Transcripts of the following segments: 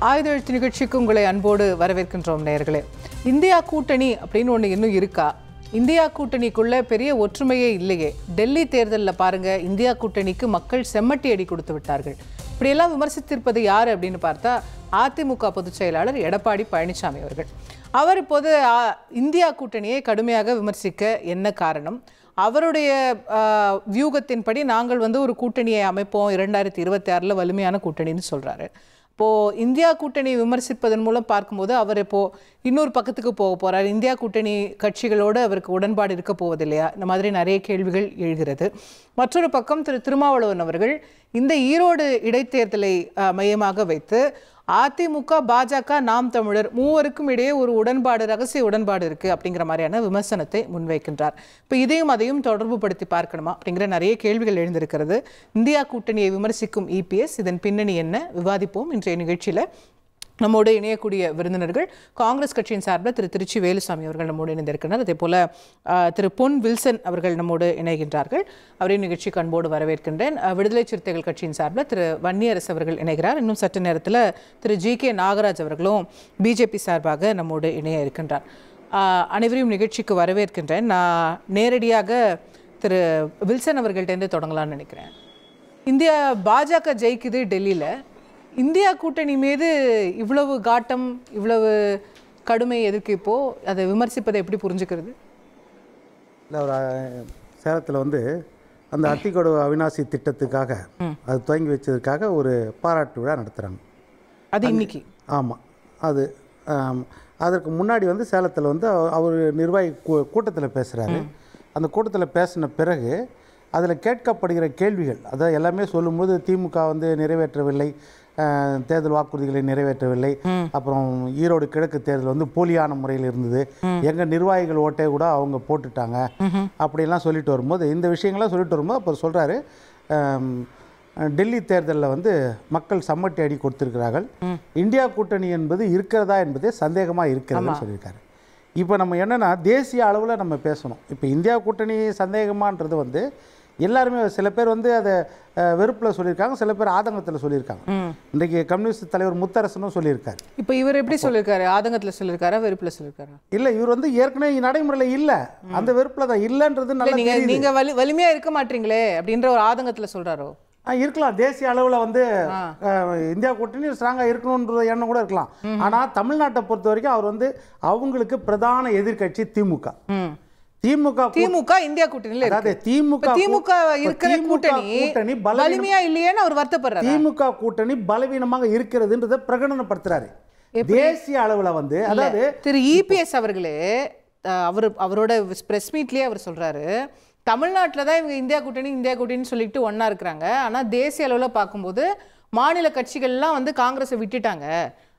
ஆயுத எழுத்து நிகழ்ச்சிக்கு உங்களை அன்போடு வரவேற்கின்றோம் நேயர்களே. இந்தியா கூட்டணி அப்படின்னு ஒன்று இன்னும் இருக்கா? இந்தியா கூட்டணிக்குள்ள பெரிய ஒற்றுமையே இல்லையே. டெல்லி தேர்தலில் பாருங்க, இந்தியா கூட்டணிக்கு மக்கள் செம்மட்டி அடி கொடுத்து விட்டார்கள். இப்படியெல்லாம் விமர்சித்திருப்பது யார் அப்படின்னு பார்த்தா அதிமுக பொதுச் செயலாளர் எடப்பாடி பழனிசாமி அவர்கள். அவர் இப்போது இந்தியா கூட்டணியை கடுமையாக விமர்சிக்க என்ன காரணம்? அவருடைய வியூகத்தின்படி நாங்கள் ஒரு கூட்டணியை அமைப்போம், 2026 வலிமையான கூட்டணின்னு சொல்றாரு. இப்போது இந்தியா கூட்டணி விமர்சிப்பதன் மூலம் பார்க்கும்போது அவர் இப்போது இன்னொரு பக்கத்துக்கு போக போகிறார். இந்தியா கூட்டணி கட்சிகளோடு அவருக்கு உடன்பாடு இருக்க போவதில்லையா? இந்த மாதிரி நிறைய கேள்விகள் எழுகிறது. மற்றொரு பக்கம் திருமாவளவன் அவர்கள் இந்த ஈரோடு இடைத்தேர்தலை மையமாக வைத்து அதிமுக, பாஜக, நாம் தமிழர் மூவருக்கும் இடையே ஒரு உடன்பாடு, ரகசிய உடன்பாடு இருக்குது அப்படிங்கிற மாதிரியான விமர்சனத்தை முன்வைக்கின்றார். இப்போ இதையும் அதையும் தொடர்பு படுத்தி பார்க்கணுமா அப்படிங்கிற நிறைய கேள்விகள் எழுந்திருக்கிறது. இந்தியா கூட்டணியை விமர்சிக்கும் இபிஎஸ், இதன் பின்னணி என்ன? விவாதிப்போம் இன்றைய நிகழ்ச்சியில். நம்மோடு இணையக்கூடிய விருந்தினர்கள் காங்கிரஸ் கட்சியின் சார்பில் திரு திருச்சி வேலுசாமி அவர்கள் நம்மோடு இணைந்திருக்கிறார். அதே போல் திரு பொன் வில்சன் அவர்கள் நம்மோடு இணைகின்றார்கள். அவரையும் நிகழ்ச்சிக்கு அன்போடு வரவேற்கின்றேன். விடுதலை சிறுத்தைகள் கட்சியின் சார்பில் திரு வன்னியரசு அவர்கள் இணைகிறார். இன்னும் சற்று நேரத்தில் திரு ஜி.கே. நாகராஜ் அவர்களும் பிஜேபி சார்பாக நம்மோடு இணைய இருக்கின்றார். அனைவரையும் நிகழ்ச்சிக்கு வரவேற்கின்றேன். நான் நேரடியாக திரு வில்சன் அவர்கள்ட்டேருந்து தொடங்கலாம்னு நினைக்கிறேன். இந்தியா பாஜக ஜெயிக்குது டெல்லியில். இந்தியா கூட்டணி மீது இவ்வளவு காட்டம், இவ்வளவு கடுமை எதுக்கு? இப்போது அதை விமர்சிப்பதை எப்படி புரிஞ்சுக்கிறது? இல்லை, ஒரு சேலத்தில் அந்த அத்திக்கொடு அவிநாசி திட்டத்துக்காக அது துவங்கி வச்சதுக்காக ஒரு பாராட்டு விழா நடத்துகிறாங்க. அது இன்னைக்கு? ஆமாம். அது அதற்கு முன்னாடி சேலத்தில் அவர் நிர்வாகி கூட்டத்தில் பேசுகிறாரு. அந்த கூட்டத்தில் பேசின பிறகு அதில் கேட்கப்படுகிற கேள்விகள், அதாவது எல்லாமே சொல்லும்போது திமுக நிறைவேற்றவில்லை, தேர்தல் வாக்குறுதிகளை நிறைவேற்றவில்லை, அப்புறம் ஈரோடு கிழக்கு தேர்தல் போலியான முறையில் இருந்தது, எங்கள் நிர்வாகிகள் ஓட்டை கூட அவங்க போட்டுட்டாங்க அப்படிலாம் சொல்லிட்டு வரும்போது, இந்த விஷயங்கள்லாம் சொல்லிட்டு வரும்போது அப்போ சொல்கிறாரு, டெல்லி தேர்தலில் மக்கள் சம்மட்டி அடி கொடுத்துருக்கிறார்கள், இந்தியா கூட்டணி என்பது இருக்கிறதா என்பதே சந்தேகமாக இருக்கிறதுன்னு சொல்லியிருக்காரு. இப்போ நம்ம என்னென்னா தேசிய அளவில் நம்ம பேசணும். இப்போ இந்தியா கூட்டணி சந்தேகமானது எல்லாருமே, சில பேர் அதை வெறுப்பில் சொல்லியிருக்காங்க, சில பேர் ஆதங்கத்தில் சொல்லியிருக்காங்க. இன்றைக்கு கம்யூனிஸ்ட் தலைவர் முத்தரசனும் சொல்லியிருக்காரு. இப்போ இவர் எப்படி சொல்லியிருக்காரு? ஆதங்கத்தில் சொல்லியிருக்காரா, வெறுப்பில் சொல்லியிருக்காரா? இல்லை, இவர் ஏற்கனவே நடைமுறையில் இல்லை, அந்த வெறுப்பில் தான் இல்லைன்றது நல்லா. நீங்கள் வலிமையாக இருக்க மாட்டீங்களே அப்படின்ற ஒரு ஆதங்கத்தில் சொல்கிறாரோ? இருக்கலாம். தேசிய அளவில் இந்தியா கூட்டணி ஸ்ட்ராங்காக இருக்கணுன்ற எண்ணம் கூட இருக்கலாம். ஆனால் தமிழ்நாட்டை பொறுத்த வரைக்கும் அவர் அவங்களுக்கு பிரதான எதிர்கட்சி திமுக. திமுக இந்தியா கூட்டணியில், அதாவது திமுக இருக்கிற கூட்டணி பலவீனமா இல்லையேன்னு அவர் வருத்தப்படுறாரு. திமுக கூட்டணி பலவீனமாக இருக்கிறதுன்றதை பிரகடனப்படுத்துறாரு தேசிய அளவில். அதாவது திரு இபிஎஸ் அவர்களே அவரோட பிரஸ் மீட்லேயே அவர் சொல்றாரு, தமிழ்நாட்டில் தான் இவங்க இந்தியா கூட்டணின்னு சொல்லிட்டு ஒன்றா இருக்கிறாங்க, ஆனால் தேசிய அளவில் பார்க்கும்போது மாநில கட்சிகள்லாம் காங்கிரஸை விட்டுட்டாங்க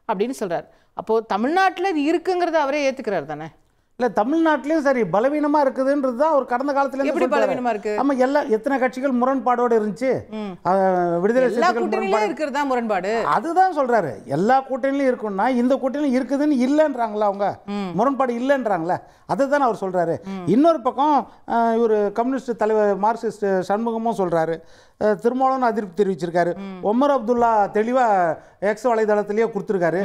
அப்படின்னு சொல்கிறார். அப்போது தமிழ்நாட்டில் இது இருக்குங்கிறத அவரே ஏற்றுக்கிறார் தானே? இல்லை, தமிழ்நாட்டிலையும் சரி பலவீனமாக இருக்குதுன்றது தான் அவர் கடந்த காலத்துல எப்படி பலவீனமாக இருக்கு? ஆமாம், எத்தனை கட்சிகள் முரண்பாடோடு இருந்துச்சு. விடுதலை இருக்கிறதா முரண்பாடு? அதுதான் சொல்றாரு. எல்லா கூட்டணியிலும் இருக்குன்னா இந்த கூட்டணியிலும் இருக்குதுன்னு இல்லைன்றாங்களா அவங்க? முரண்பாடு இல்லைன்றாங்களே, அதுதான் அவர் சொல்றாரு. இன்னொரு பக்கம் இவர் கம்யூனிஸ்ட் தலைவர் மார்க்சிஸ்ட் சண்முகமும் சொல்றாரு, திருமாவளவன் அதிருப்தி தெரிவிச்சிருக்காரு. ஒமர் அப்துல்லா தெளிவாக எக்ஸ் வலைதளத்திலேயே கொடுத்துருக்காரு,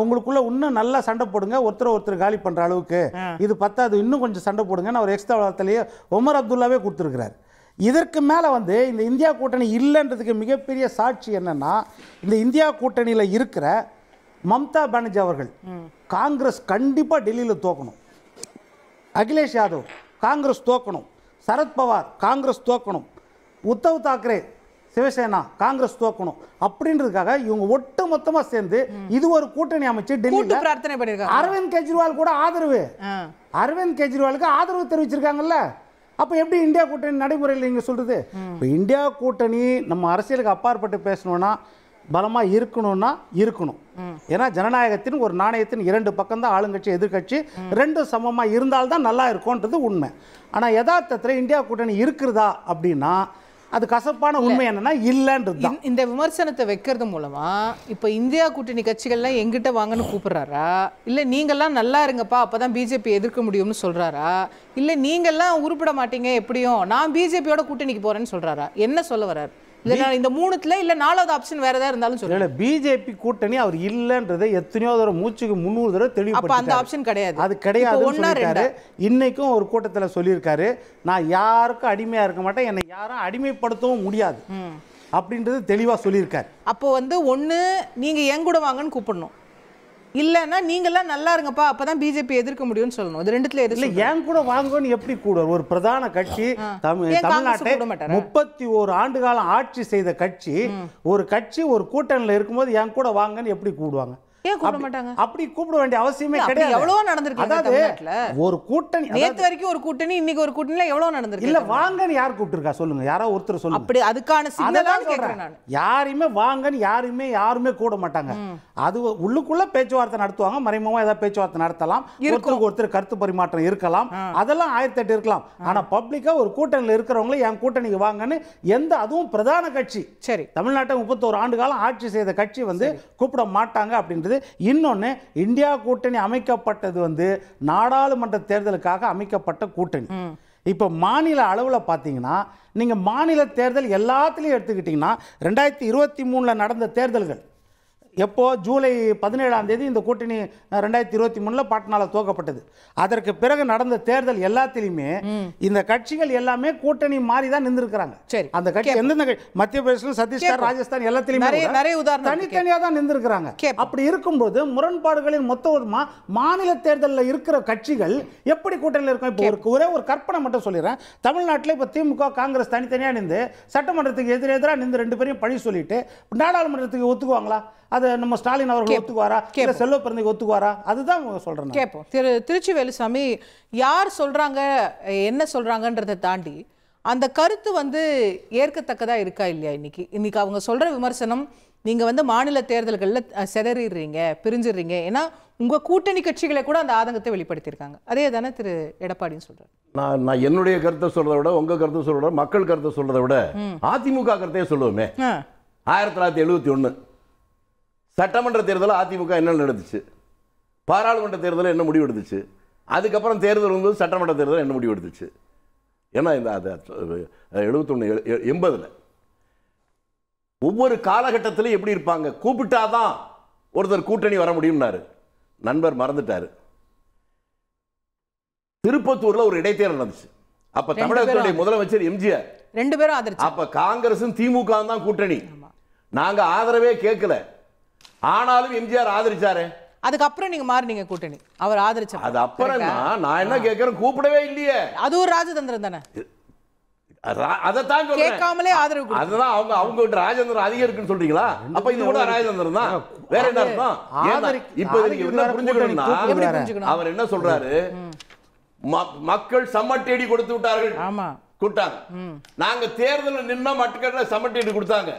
உங்களுக்குள்ள இன்னும் நல்லா சண்டை போடுங்க, ஒருத்தர் காலி பண்ணுற அளவுக்கு இது பத்தாது, இன்னும் கொஞ்சம் சண்டை போடுங்கன்னு அவர் எக்ஸ் வலைதளத்திலேயே ஒமர் அப்துல்லாவே கொடுத்துருக்கிறார். இதற்கு மேலே இந்த இந்தியா கூட்டணி இல்லைன்றதுக்கு மிகப்பெரிய சாட்சி என்னன்னா, இந்த இந்தியா கூட்டணியில் இருக்கிற மம்தா பானர்ஜி அவர்கள் காங்கிரஸ் கண்டிப்பாக டெல்லியில் தோக்கணும், அகிலேஷ் யாதவ் காங்கிரஸ் தோக்கணும், சரத்பவார் காங்கிரஸ் தோக்கணும், உத்தவ் தாக்கரே சிவசேனா காங்கிரஸ் தோக்கணும் அப்படின்றதுக்காக இவங்க ஒட்டு மொத்தமாக சேர்ந்து இது ஒரு கூட்டணி அமைச்சு டெல்லியில் பிரார்த்தனை பண்ணிருக்காங்க. அரவிந்த் கெஜ்ரிவால் கூட அரவிந்த் கெஜ்ரிவாலுக்கு ஆதரவு தெரிவிச்சிருக்காங்கல்ல. அப்போ எப்படி இந்தியா கூட்டணி நடைமுறையில் நீங்கள் சொல்கிறது? இப்போ இந்தியா கூட்டணி நம்ம அரசியலுக்கு அப்பாற்பட்டு பேசணும்னா பலமாக இருக்கணும். ஏன்னா ஜனநாயகத்தின் ஒரு நாணயத்தின் 2 பக்கம் தான், ஆளுங்கட்சி எதிர்கட்சி ரெண்டும் சமமாக இருந்தால்தான் நல்லா இருக்கும்ன்றது உண்மை. ஆனால் யதார்த்தத்தில் இந்தியா கூட்டணி இருக்கிறதா அப்படின்னா அது கசப்பான உண்மை என்னன்னா இல்லைன்றது. இந்த விமர்சனத்தை வைக்கிறது மூலமா இப்போ இந்தியா கூட்டணி கட்சிகள்லாம் எங்கிட்ட வாங்கன்னு கூப்பிடுறாரா, இல்லை நீங்கள்லாம் நல்லா இருங்கப்பா அப்போதான் பிஜேபி எதிர்க்க முடியும்னு சொல்றாரா, இல்லை நீங்கள்லாம் உருப்பிட மாட்டீங்க எப்படியும் நான் பிஜேபியோட கூட்டணிக்கு போறேன்னு சொல்றாரா? என்ன சொல்ல வர்றாரு? இந்த மூணுத்துல இல்ல நாலாவது ஆப்ஷன் வேற ஏதாவது இருந்தாலும் சொல்லுங்க. பிஜேபி கூட்டணி அவர் இல்லன்றதை எத்தனையோ தடவை மூச்சுக்கு 300 தடவை அப்ப அந்த ஆப்ஷன் கிடையாது. அது கிடையாதுன்னு சொல்லிட்டாரு. இன்னைக்கும் ஒரு கூட்டத்தில் சொல்லியிருக்காரு, நான் யாருக்கும் அடிமையா இருக்க மாட்டேன், என்னை யாரும் அடிமைப்படுத்தவும் முடியாது அப்படின்றது தெளிவா சொல்லியிருக்காரு. அப்போ ஒண்ணு நீங்க என் கூட வாங்கன்னு கூப்பிடணும், இல்லன்னா நீங்கெல்லாம் நல்லா இருங்கப்பா அப்பதான் பிஜேபி எதிர்க்க முடியும்னு சொல்லணும். இது ரெண்டுத்துல எது? இல்ல ஏன் கூட வாங்குன்னு எப்படி கூட ஒரு பிரதான கட்சி தமிழ்நாட்டை 31 ஆண்டு காலம் ஆட்சி செய்த கட்சி, ஒரு கட்சி ஒரு கூட்டணியில் இருக்கும்போது என் கூட வாங்கன்னு எப்படி கூடுவாங்க? ஏன் கூப்பிட மாட்டாங்க? அப்படி கூப்பிட வேண்டிய அவசியமே கிடையாது. எவ்வளவு நடந்திருக்கு தமிழ்நாட்டுல. ஒரு கூட்டணி நேத்து வரைக்கும் ஒரு கூட்டணி, இன்னைக்கு ஒரு கூட்டணில எவ்வளவு நடந்திருக்கு? இல்ல வாங்கன்னு யார் கூப்பிட்டுருக்கா சொல்லுங்க, யாரோ ஒருத்தர் சொல்லுங்க. அப்படி அதுக்கான சிக்னல் தான் கேக்குறேன் நான். யாருமே வாங்கன்னு யாருமே கூட மாட்டாங்க. அது உள்ளுக்குள்ள பேச்சுவார்த்தை நடத்துவாங்க, மறைமுகமா ஏதாவது பேச்சுவார்த்தை நடத்தலாம், ஒருத்தருக்கு ஒருத்தர் கருத்து பரிமாற்றம் இருக்கலாம், அதெல்லாம் 1008 இருக்கலாம். ஆனா பப்ளிக்கா ஒரு கூட்டணியில் இருக்கிறவங்கள என் கூட்டணிக்கு வாங்கன்னு அதுவும் பிரதான கட்சி, சரி தமிழ்நாட்டை 31 ஆண்டு காலம் ஆட்சி செய்த கட்சி கூப்பிட மாட்டாங்க அப்படின்றது. இன்னொன்னு, இந்தியா கூட்டணி அமைக்கப்பட்டது நாடாளுமன்ற தேர்தலுக்காக அமைக்கப்பட்ட கூட்டணி. இப்ப மாநில அளவுல பாத்தீங்கன்னா, நீங்க மாநில தேர்தல் எல்லாத்துலயும் எடுத்துக்கிட்டீங்கன்னா 2023 நடந்த தேர்தல்கள் எப்போ ஜூலை 17ஆம் தேதி இந்த கூட்டணி 2023 பாட்னால துவக்கப்பட்டது. அதற்கு பிறகு நடந்த தேர்தல் எல்லாத்திலுமே இந்த கட்சிகள் எல்லாமே கூட்டணி மாறி தான் நின்றுக்கிறாங்க. அந்த கட்சி எந்தெந்த மத்திய பிரதேசம், சத்தீஸ்கர், ராஜஸ்தான் எல்லாத்திலுமே தனித்தனியா தான் நின்றுக்கிறாங்க. அப்படி இருக்கும்போது முரண்பாடுகளின் மொத்தமா மாநில தேர்தலில் இருக்கிற கட்சிகள் எப்படி கூட்டணியில் இருக்கும்? இப்போ ஒரே ஒரு கற்பனை மட்டும் சொல்லிடுறேன். தமிழ்நாட்டில் இப்போ திமுக காங்கிரஸ் தனித்தனியா நின்று சட்டமன்றத்துக்கு எதிராக நின்று 2 பேரையும் பழி சொல்லிட்டு நாடாளுமன்றத்துக்கு ஒத்துக்குவாங்களா? அது நம்ம ஸ்டாலின் அவர்கள் ஒத்துக்குவாரா? இல்ல செல்வ பிறந்தகை ஒத்துக்குவாரா? அதுதான் சொல்றேன். கேட்போம். திருச்சி வேலுசாமி, யார் சொல்றாங்க என்ன சொல்றாங்கன்றதை தாண்டி அந்த கருத்து ஏற்கத்தக்கதா இருக்கா இல்லையா? இன்னைக்கு அவங்க சொல்ற விமர்சனம், நீங்க மாநில தேர்தல்களில் சிதறிடுறீங்க, பிரிஞ்சிடுறீங்க, ஏன்னா உங்க கூட்டணி கட்சிகளை கூட அந்த ஆதங்கத்தை வெளிப்படுத்தியிருக்காங்க. அதே தானே திரு எடப்பாடின்னு சொல்றாரு. நான் என்னுடைய கருத்தை சொல்றதை விட, உங்க கருத்தை சொல்றத விட, மக்கள் கருத்தை சொல்றதை விட அதிமுக கருத்தையே சொல்லுவோமே. 1971 சட்டமன்ற தேர்தலில் அதிமுக என்ன நடந்துச்சு, பாராளுமன்ற தேர்தலில் என்ன முடிவு எடுத்துச்சு, அதுக்கப்புறம் தேர்தல் வந்து சட்டமன்ற தேர்தல் என்ன முடிவு எடுத்துச்சு? ஏன்னா இந்த 71 80 ஒவ்வொரு காலகட்டத்திலும் எப்படி இருப்பாங்க, கூப்பிட்டாதான் ஒருத்தர் கூட்டணி வர முடியும்னாரு. நண்பர் மறந்துட்டாரு. திருப்பத்தூர்ல ஒரு இடைத்தேர்தல் நடந்துச்சு. அப்ப தமிழகத்துடைய முதலமைச்சர் எம்ஜிஆர், 2 பேரும் ஆதரிச்சு. அப்ப காங்கிரசும் திமுக தான் கூட்டணி. நாங்க ஆதரவே கேட்கல, ஆனாலும் எம்ஜிஆர் ஆதரிச்சாரு. அதுக்கப்புறம் நீங்க மாறினீங்க கூட்டணி, அவர் ஆதரிச்ச. அது அப்புறம் நான் என்ன கேட்கிறேன், கூப்பிடவே இல்லையே. அது ஒரு ராஜதந்திரம் தானே. அதைத்தான் சொல்றேன், கேட்காமலே ஆதரவு. அதுதான் அவங்க ராஜதந்திரம் அதிகம் இருக்குன்னு சொல்றீங்களா? அப்ப இது கூட ராஜதந்திரம் தான், வேற என்ன அர்த்தம்? இப்ப என்ன புரிஞ்சுக்கணும்னா, அவர் என்ன சொல்றாரு, மக்கள் சம்மட்டேடி கொடுத்து விட்டார்கள், கூட்டாங்க. நாங்க தேர்தலில் நின்னா மக்கள் சம்மட்டேடி கொடுத்தாங்க.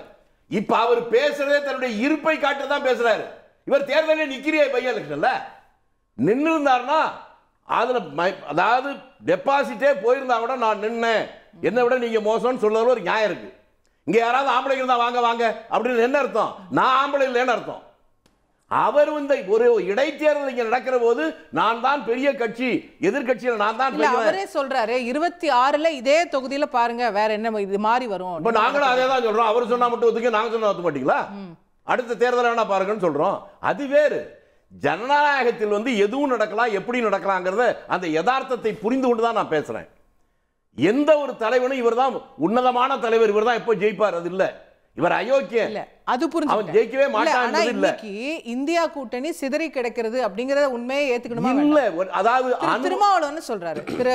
இப்ப அவர் பேசுறதே தன்னுடைய இருப்பை காட்ட தான் பேசுறாரு. இவர் தேர்தலில் நிக்கிறியா பை எலெக்ஷன்ல நின்று இருந்தாருன்னா, அதுல அதாவது டெபாசிட்டே போயிருந்தா கூட நான் நின்னேன், என்னை விட நீங்க மோசம்னு சொல்றது ஒரு நியாயம் இருக்கு. இங்க யாராவது ஆம்பளை இருந்தா வாங்க வாங்க அப்படின்னு என்ன அர்த்தம்? நான் ஆம்பளை இல்லைன்னு அர்த்தம். அவர் ஒரு இடைத்தேர்தல் இங்க நடக்கிற போது நான் தான் பெரிய கட்சி, எதிர்கட்சியில் நான் தான். அவரே சொல்றாரு 26ல இதே தொகுதியில பாருங்க வேற என்ன இது மாறி வரும். இப்ப நாங்களும் அதே தான் சொல்றோம். அவர் சொன்னா மட்டும் ஒத்துக்க, நாங்க சொன்னா ஒத்துக்க மாட்டீங்களா? அடுத்த தேர்தல் வேணா பாருங்கன்னு சொல்றோம். அது வேறு. ஜனநாயகத்தில் எதுவும் நடக்கலாம், எப்படி நடக்கலாங்கிறத அந்த யதார்த்தத்தை புரிந்து கொண்டு தான் நான் பேசுறேன். எந்த ஒரு தலைவனும் இவர் தான் உன்னதமான தலைவர், இவர் தான் எப்போ ஜெயிப்பார் அது இல்ல. இவர் அயோக்கியம் இல்ல, அது புரிஞ்சு அவன் ஜெயிக்கவே மாட்டான் இல்ல. இந்தியா கூட்டணி சிதறி கிடக்கிறது அப்படிங்கறத உண்மையை ஏத்துக்கணுமா இல்ல? அதாவது திருமாவளவன் சொல்றாரு, திரு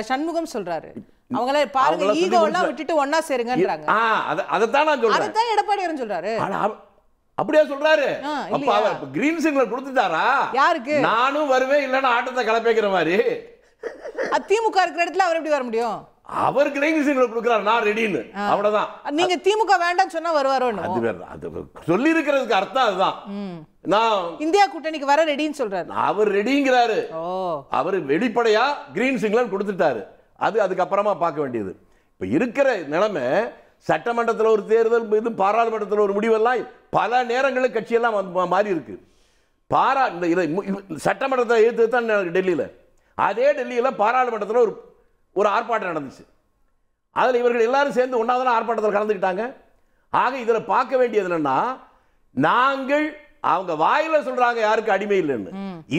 சண்முகம் சொல்றாரு, அவங்கள பாருங்க ஈகோ எல்லாம் விட்டுட்டு ஒண்ணா சேருங்கன்றாங்க. அதத்தான் நான் சொல்றேன். அதத்தான் எடப்பாடியார் சொல்றாரு. அப்படியே சொல்றாரு. அப்ப அவர் கிரீன் சிக்னல் கொடுத்துட்டாரா? யாருக்கு? நானும் வருவேன், இல்லன்னா ஆட்டத்தை கலப்பேக்கிற மாதிரி. திமுக இருக்கிற இடத்துல அவர் எப்படி வர முடியும்? அவர் கிரீன் சிக்னல் கொடுக்கிறார், நான் ரெடின்னு, அவ்வளவுதான். நீங்க திமுக வேண்டாம் சொன்னா வருவாரோ? அது சொல்லி இருக்கிறதுக்கு அர்த்தம் அதுதான். நான் இந்தியா கூட்டணிக்கு வர ரெடின்னு சொல்றாரு. அவர் ரெடிங்கிறாரு. அவர் வெளிப்படையா கிரீன் சிக்னல் கொடுத்துட்டாரு. அதுக்கப்புறமா பார்க்க வேண்டியது. இப்ப இருக்கிற நிலைமை, சட்டமன்றத்தில் ஒரு தேர்தல், இது பாராளுமன்றத்தில் ஒரு முடிவெல்லாம் பல நேரங்களில் கட்சியெல்லாம் மாறி இருக்கு. சட்டமன்றத்தை ஏற்று தான் டெல்லியில், அதே டெல்லியில் பாராளுமன்றத்தில் ஒரு ஆர்ப்பாட்டம் நடந்துச்சு. அதில் இவர்கள் எல்லாரும் சேர்ந்து ஒன்றாவது ஆர்ப்பாட்டத்தில் கலந்துக்கிட்டாங்க. ஆக இதுல பார்க்க வேண்டியது என்னன்னா, நாங்கள் அவங்க வாயில சொல்றாங்க யாருக்கு அடிமை இல்லைன்னு.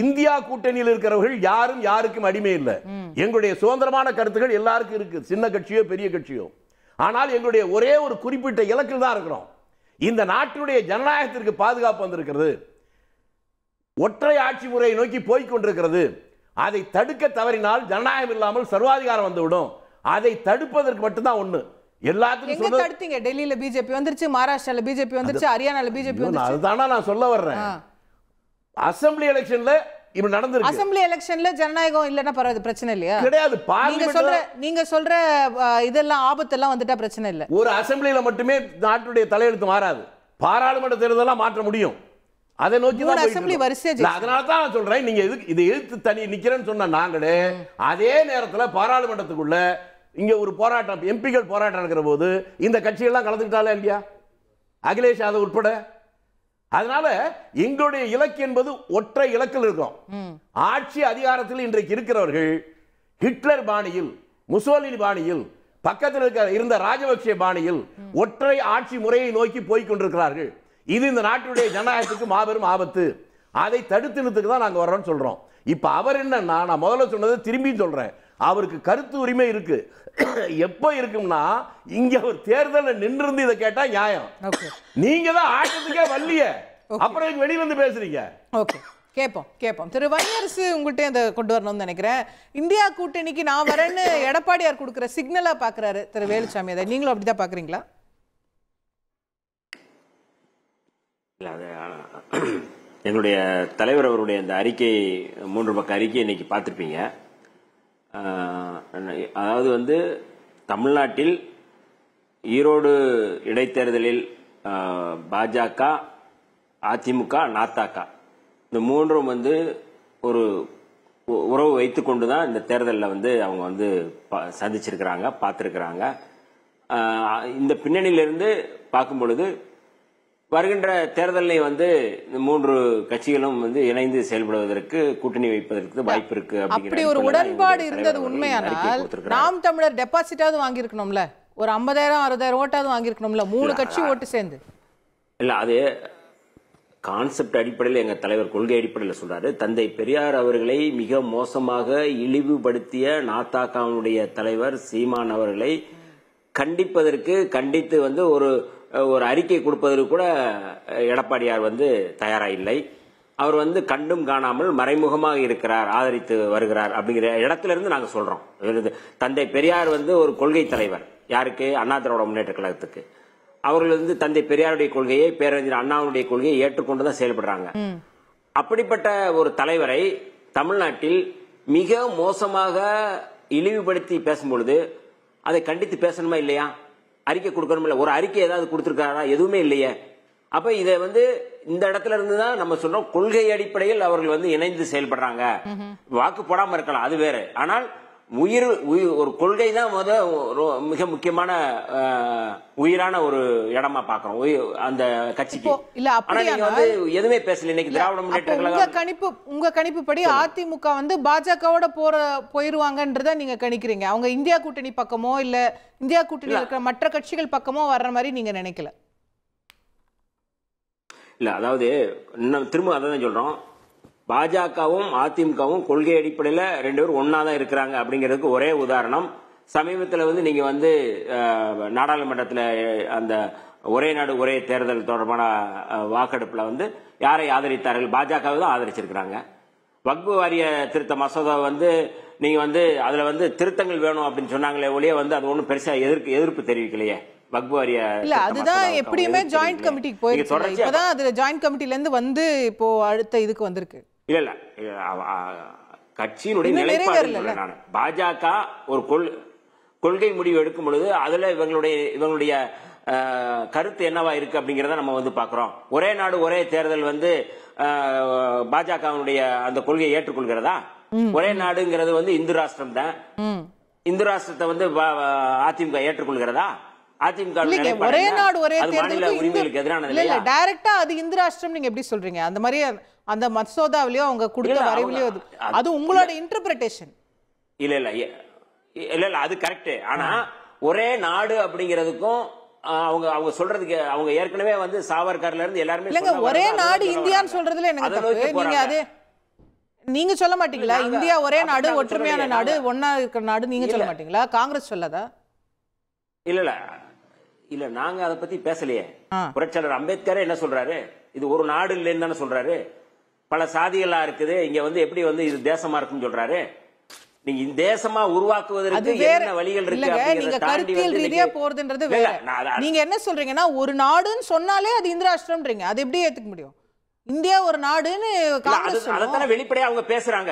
இந்தியா கூட்டணியில் இருக்கிறவர்கள் யாரும் யாருக்கும் அடிமை இல்லை. எங்களுடைய சுதந்திரமான கருத்துக்கள் எல்லாருக்கும் இருக்கு, சின்ன கட்சியோ பெரிய கட்சியோ. ஆனால் எங்களுடைய ஒரே ஒரு குறிப்பிட்ட இலக்கில் தான் இருக்கிறோம். இந்த நாட்டினுடைய ஜனநாயகத்திற்கு பாதுகாப்பு வந்திருக்கிறது, ஒற்றை ஆட்சி முறையை நோக்கி போய்கொண்டிருக்கிறது. அதை தடுக்க தவறினால் ஜனநாயகம் இல்லாமல் சர்வாதிகாரம் வந்துவிடும். அதை தடுப்பதற்கு மட்டும்தான் ஒண்ணு. எல்லாத்துக்கும் தடுத்தீங்க. டெல்லியில பிஜேபி வந்துருச்சு, மகாராஷ்டிரால பிஜேபி வந்துருச்சு, ஹரியானால பிஜேபி வந்துருச்சு. அதுதானா நான் சொல்ல வர்றேன். அசெம்பிளி எலெக்ஷன்ல இப்ப நடந்திருக்கு. அசெம்பிளி எலெக்ஷன்ல ஜனநாயகம் இல்லன்னா பரவாயில்லை, பிரச்சனை இல்லையா? கிடையாது. நீங்க சொல்ற இதெல்லாம் ஆபத்தெல்லாம் வந்துட்டா பிரச்சனை இல்ல. ஒரு அசெம்பிளியில மட்டுமே நாட்டுடைய தலையெழுத்து மாறாது. பாராளுமன்ற தேர்தலாம் மாற்ற முடியும். அதை நோக்கி தான் அசெம்பிளி வரிசை. அதனால தான் நான் சொல்றேன், நீங்க இதை எதிர்த்து தனி நிக்கிறேன்னு சொன்ன நாங்களே அதே நேரத்தில் பாராளுமன்றத்துக்குள்ள இங்க ஒரு போராட்டம், எம்பிகள் போராட்டம் நடக்கிற போது இந்த கட்சிகள்லாம் கலந்துக்கிட்டாலே இல்லையா, அகிலேஷ் யாதவ் உட்பட. அதனால எங்களுடைய இலக்கு என்பது ஒற்றை இலக்கில் இருக்கும். ஆட்சி அதிகாரத்தில் இன்றைக்கு இருக்கிறவர்கள் ஹிட்லர் பாணியில், முசோலினி பாணியில், பக்கத்தில் இருந்த ராஜபக்சே பாணியில் ஒற்றை ஆட்சி முறையை நோக்கி போய் கொண்டிருக்கிறார்கள். இது இந்த நாட்டுடைய ஜனநாயகத்துக்கு மாபெரும் ஆபத்து. அதை தடுத்து நிறுத்துக்கு தான் நாங்கள் வர்றோம்னு சொல்றோம். இப்ப அவர் என்னன்னா, நான் முதல்ல சொன்னதை திரும்பி சொல்றேன், அவருக்கு கருத்து உரிமை இருக்கு. எப்ப இருக்கும்னா, இங்க ஒரு தேர்தலில் நின்று இதை கேட்டா நியாயம். நீங்க தான் ஆட்டத்துக்கே வரலைய, அப்புறம் வெளியில வந்து பேசுறீங்க. ஓகே, கேட்போம். திரு வன்னியரசு உங்கள்கிட்ட அதை கொண்டு வரணும்னு நினைக்கிறேன். இந்தியா கூட்டணிக்கு நான் வரேன்னு எடப்பாடியார் கொடுக்குற சிக்னலா பாக்குறாரு திரு வேலுச்சாமி. அதை நீங்களும் அப்படிதான் பாக்குறீங்களா? எங்களுடைய தலைவர் அவருடைய அந்த அறிக்கை, 3 பக்க அறிக்கை இன்னைக்கு பார்த்துருப்பீங்க. அதாவது வந்து தமிழ்நாட்டில் ஈரோடு இடைத்தேர்தலில் பாஜக, அதிமுக, நாத்தாக்கா இந்த 3ம் வந்து ஒரு உறவு வைத்துக்கொண்டு தான் இந்த தேர்தலில் வந்து அவங்க வந்து சந்திச்சிருக்கிறாங்க, பார்த்துருக்குறாங்க. இந்த பின்னணியிலிருந்து பார்க்கும் பொழுது வருகின்ற தேர்தலில் வந்து இந்த 3 கட்சிகளும் வந்து இணைந்து செயல்படுவதற்கு, கூட்டணி வைப்பதற்கு வாய்ப்பு இருக்கு. அப்படி ஒரு உடன்பாடு இருந்தது உண்மையானால் நாம் தமிழர் டெபாசிட்டாவது வாங்கி இருக்கணும்ல, ஒரு 50,000 60,000 ஓட்டாவது வாங்கி இருக்கணும்ல, 3 கட்சி ஓட்டு சேர்ந்து. இல்ல, அது கான்செப்ட் அடிப்படையில் எங்க தலைவர் கொள்கை அடிப்படையில் சொல்றாரு. தந்தை பெரியார் அவர்களை மிக மோசமாக இழிவுபடுத்திய நாத்தாக்காவுடைய தலைவர் சீமான் அவர்களை கண்டித்து வந்து ஒரு அறிக்கை கொடுப்பதற்கு கூட எடப்பாடியார் வந்து தயாரா இல்லை. அவர் வந்து கண்டும் காணாமல் மறைமுகமாக இருக்கிறார், ஆதரித்து வருகிறார் அப்படிங்கிற இடத்துல இருந்து நாங்க சொல்றோம். தந்தை பெரியார் வந்து ஒரு கொள்கை தலைவர். யாருக்கு? அண்ணா திராவிட முன்னேற்ற கழகத்துக்கு. அவர்கள் வந்து தந்தை பெரியாருடைய கொள்கையை, பேரறிஞர் அண்ணாவுடைய கொள்கையை ஏற்றுக்கொண்டுதான் செயல்படுறாங்க. அப்படிப்பட்ட ஒரு தலைவரை தமிழ்நாட்டில் மிக மோசமாக இழிவுபடுத்தி பேசும்பொழுது அதை கண்டித்து பேசணுமா இல்லையா? அறிக்கை கொடுக்கணும் இல்ல? ஒரு அறிக்கை ஏதாவது கொடுத்திருக்காரா? எதுவுமே இல்லையே. அப்ப இதை வந்து இந்த இடத்துல இருந்து தான் நம்ம சொல்றோம், கொள்கை அடிப்படையில் அவர்கள் வந்து இணைந்து செயல்படுறாங்க. வாக்கு போடாம இருக்கலாம், அது வேற. ஆனால் ஒரு கொள்கை தான் மிக முக்கியமான உயிரான ஒரு இடமா பாக்குறோம் அந்த கட்சிக்கு. எதுவுமே பேசல இன்னைக்கு திராவிட முன்னேற்ற கழகம். உங்க கணிப்பு படி அதிமுக வந்து பாஜகவோட போயிருவாங்கன்றத நீங்க கணிக்கிறீங்க. அவங்க இந்தியா கூட்டணி பக்கமோ இல்ல இந்தியா கூட்டணியில் இருக்கிற மற்ற கட்சிகள் பக்கமோ வர்ற மாதிரி நீங்க நினைக்கல? இல்ல, அதாவது திரும்ப அதான் சொல்றோம், பாஜகவும் அதிமுகவும் கொள்கை அடிப்படையில் 2 பேரும் ஒன்னா தான் இருக்கிறாங்க அப்படிங்கிறதுக்கு ஒரே உதாரணம். சமீபத்தில் வந்து நீங்க வந்து நாடாளுமன்றத்தில் அந்த ஒரே நாடு ஒரே தேர்தல் தொடர்பான வாக்கெடுப்புல வந்து யாரை ஆதரித்தார்கள்? பாஜகவை தான் ஆதரிச்சிருக்கிறாங்க. வக்பு வாரிய திருத்த மசோதா வந்து நீங்க வந்து அதுல வந்து திருத்தங்கள் வேணும் அப்படின்னு சொன்னாங்களே ஒழிய வந்து அது ஒன்றும் பெருசா எதிர்ப்பு தெரிவிக்கலையே. வக்பு வாரிய இல்ல, அதுதான் எப்படியுமே ஜாயிண்ட் கமிட்டிக்கு போயிருக்கு. இப்பதான் அது ஜாயிண்ட் கமிட்டில இருந்து வந்து இப்போ அடுத்த இதுக்கு வந்திருக்கு. இல்ல கட்சியினுடைய நிலைப்பாடு பாஜக ஒரு கொள்கை முடிவு எடுக்கும் பொழுது அதுல இவங்களுடைய கருத்து என்னவா இருக்கு அப்படிங்கறத நம்ம வந்து பாக்குறோம். ஒரே நாடு ஒரே தேர்தல் வந்து பாஜகவுடைய அந்த கொள்கையை ஏற்றுக்கொள்கிறதா? ஒரே நாடுங்கிறது வந்து இந்து ராஷ்டிரம் தான். இந்து ராஷ்டிரத்தை வந்து அதிமுக ஏற்றுக்கொள்கிறதா? அதிமுக ஒரே நாடு ஒரே உரிமைகளுக்கு எதிரானது இல்ல. டைரக்டா அது இந்து ராஷ்டிரம் நீங்க எப்படி சொல்றீங்க? அந்த மாதிரி அந்த மசோதாவிலயோ அவங்க கொடுத்த வரைவிலயோ அது உங்களோட இன்டர்பிரேஷன். இல்ல அது கரெக்ட். ஆனா ஒரே நாடு அப்படிங்கிறதுக்கும் அவங்க சொல்றதுக்கு அவங்க ஏற்கனவே வந்து சாவர்கர்ல இருந்து எல்லாருமே இல்லங்க ஒரே நாடு இந்தியான்னு சொல்றதுல எனக்கு தப்பு. நீங்க அது நீங்க சொல்ல மாட்டீங்களா? இந்தியா ஒரே நாடு, ஒற்றுமையான நாடு, ஒன்னா இருக்கிற நாடு நீங்க சொல்ல மாட்டீங்களா? காங்கிரஸ் சொல்லதா? இல்ல நாங்க அதை பத்தி பேசலையே. புரட்சியாளர் அம்பேத்கர் என்ன சொல்றாரு? இது ஒரு நாடு இல்லைன்னு தானே சொல்றாரு. பல சாதிகளா இருக்குது, இங்க வந்து எப்படி வந்து இது தேசமா இருக்குன்னு சொல்றாரு. நீங்க இந்த தேசமா உருவாக்குவதற்கு என்ன வழிகள் இருக்கு? நீங்க கருத்தியல் ரீதியா போறதுன்றது வேற. நீங்க என்ன சொல்றீங்கன்னா ஒரு நாடுன்னு சொன்னாலே அது இந்திராஷ்டிரம்ன்றீங்க. அது எப்படி ஏத்துக்க முடியும்? இந்தியா ஒரு நாடுன்னு காங்கிரஸ் அதத்தான வெளிப்படையா அவங்க பேசுறாங்க.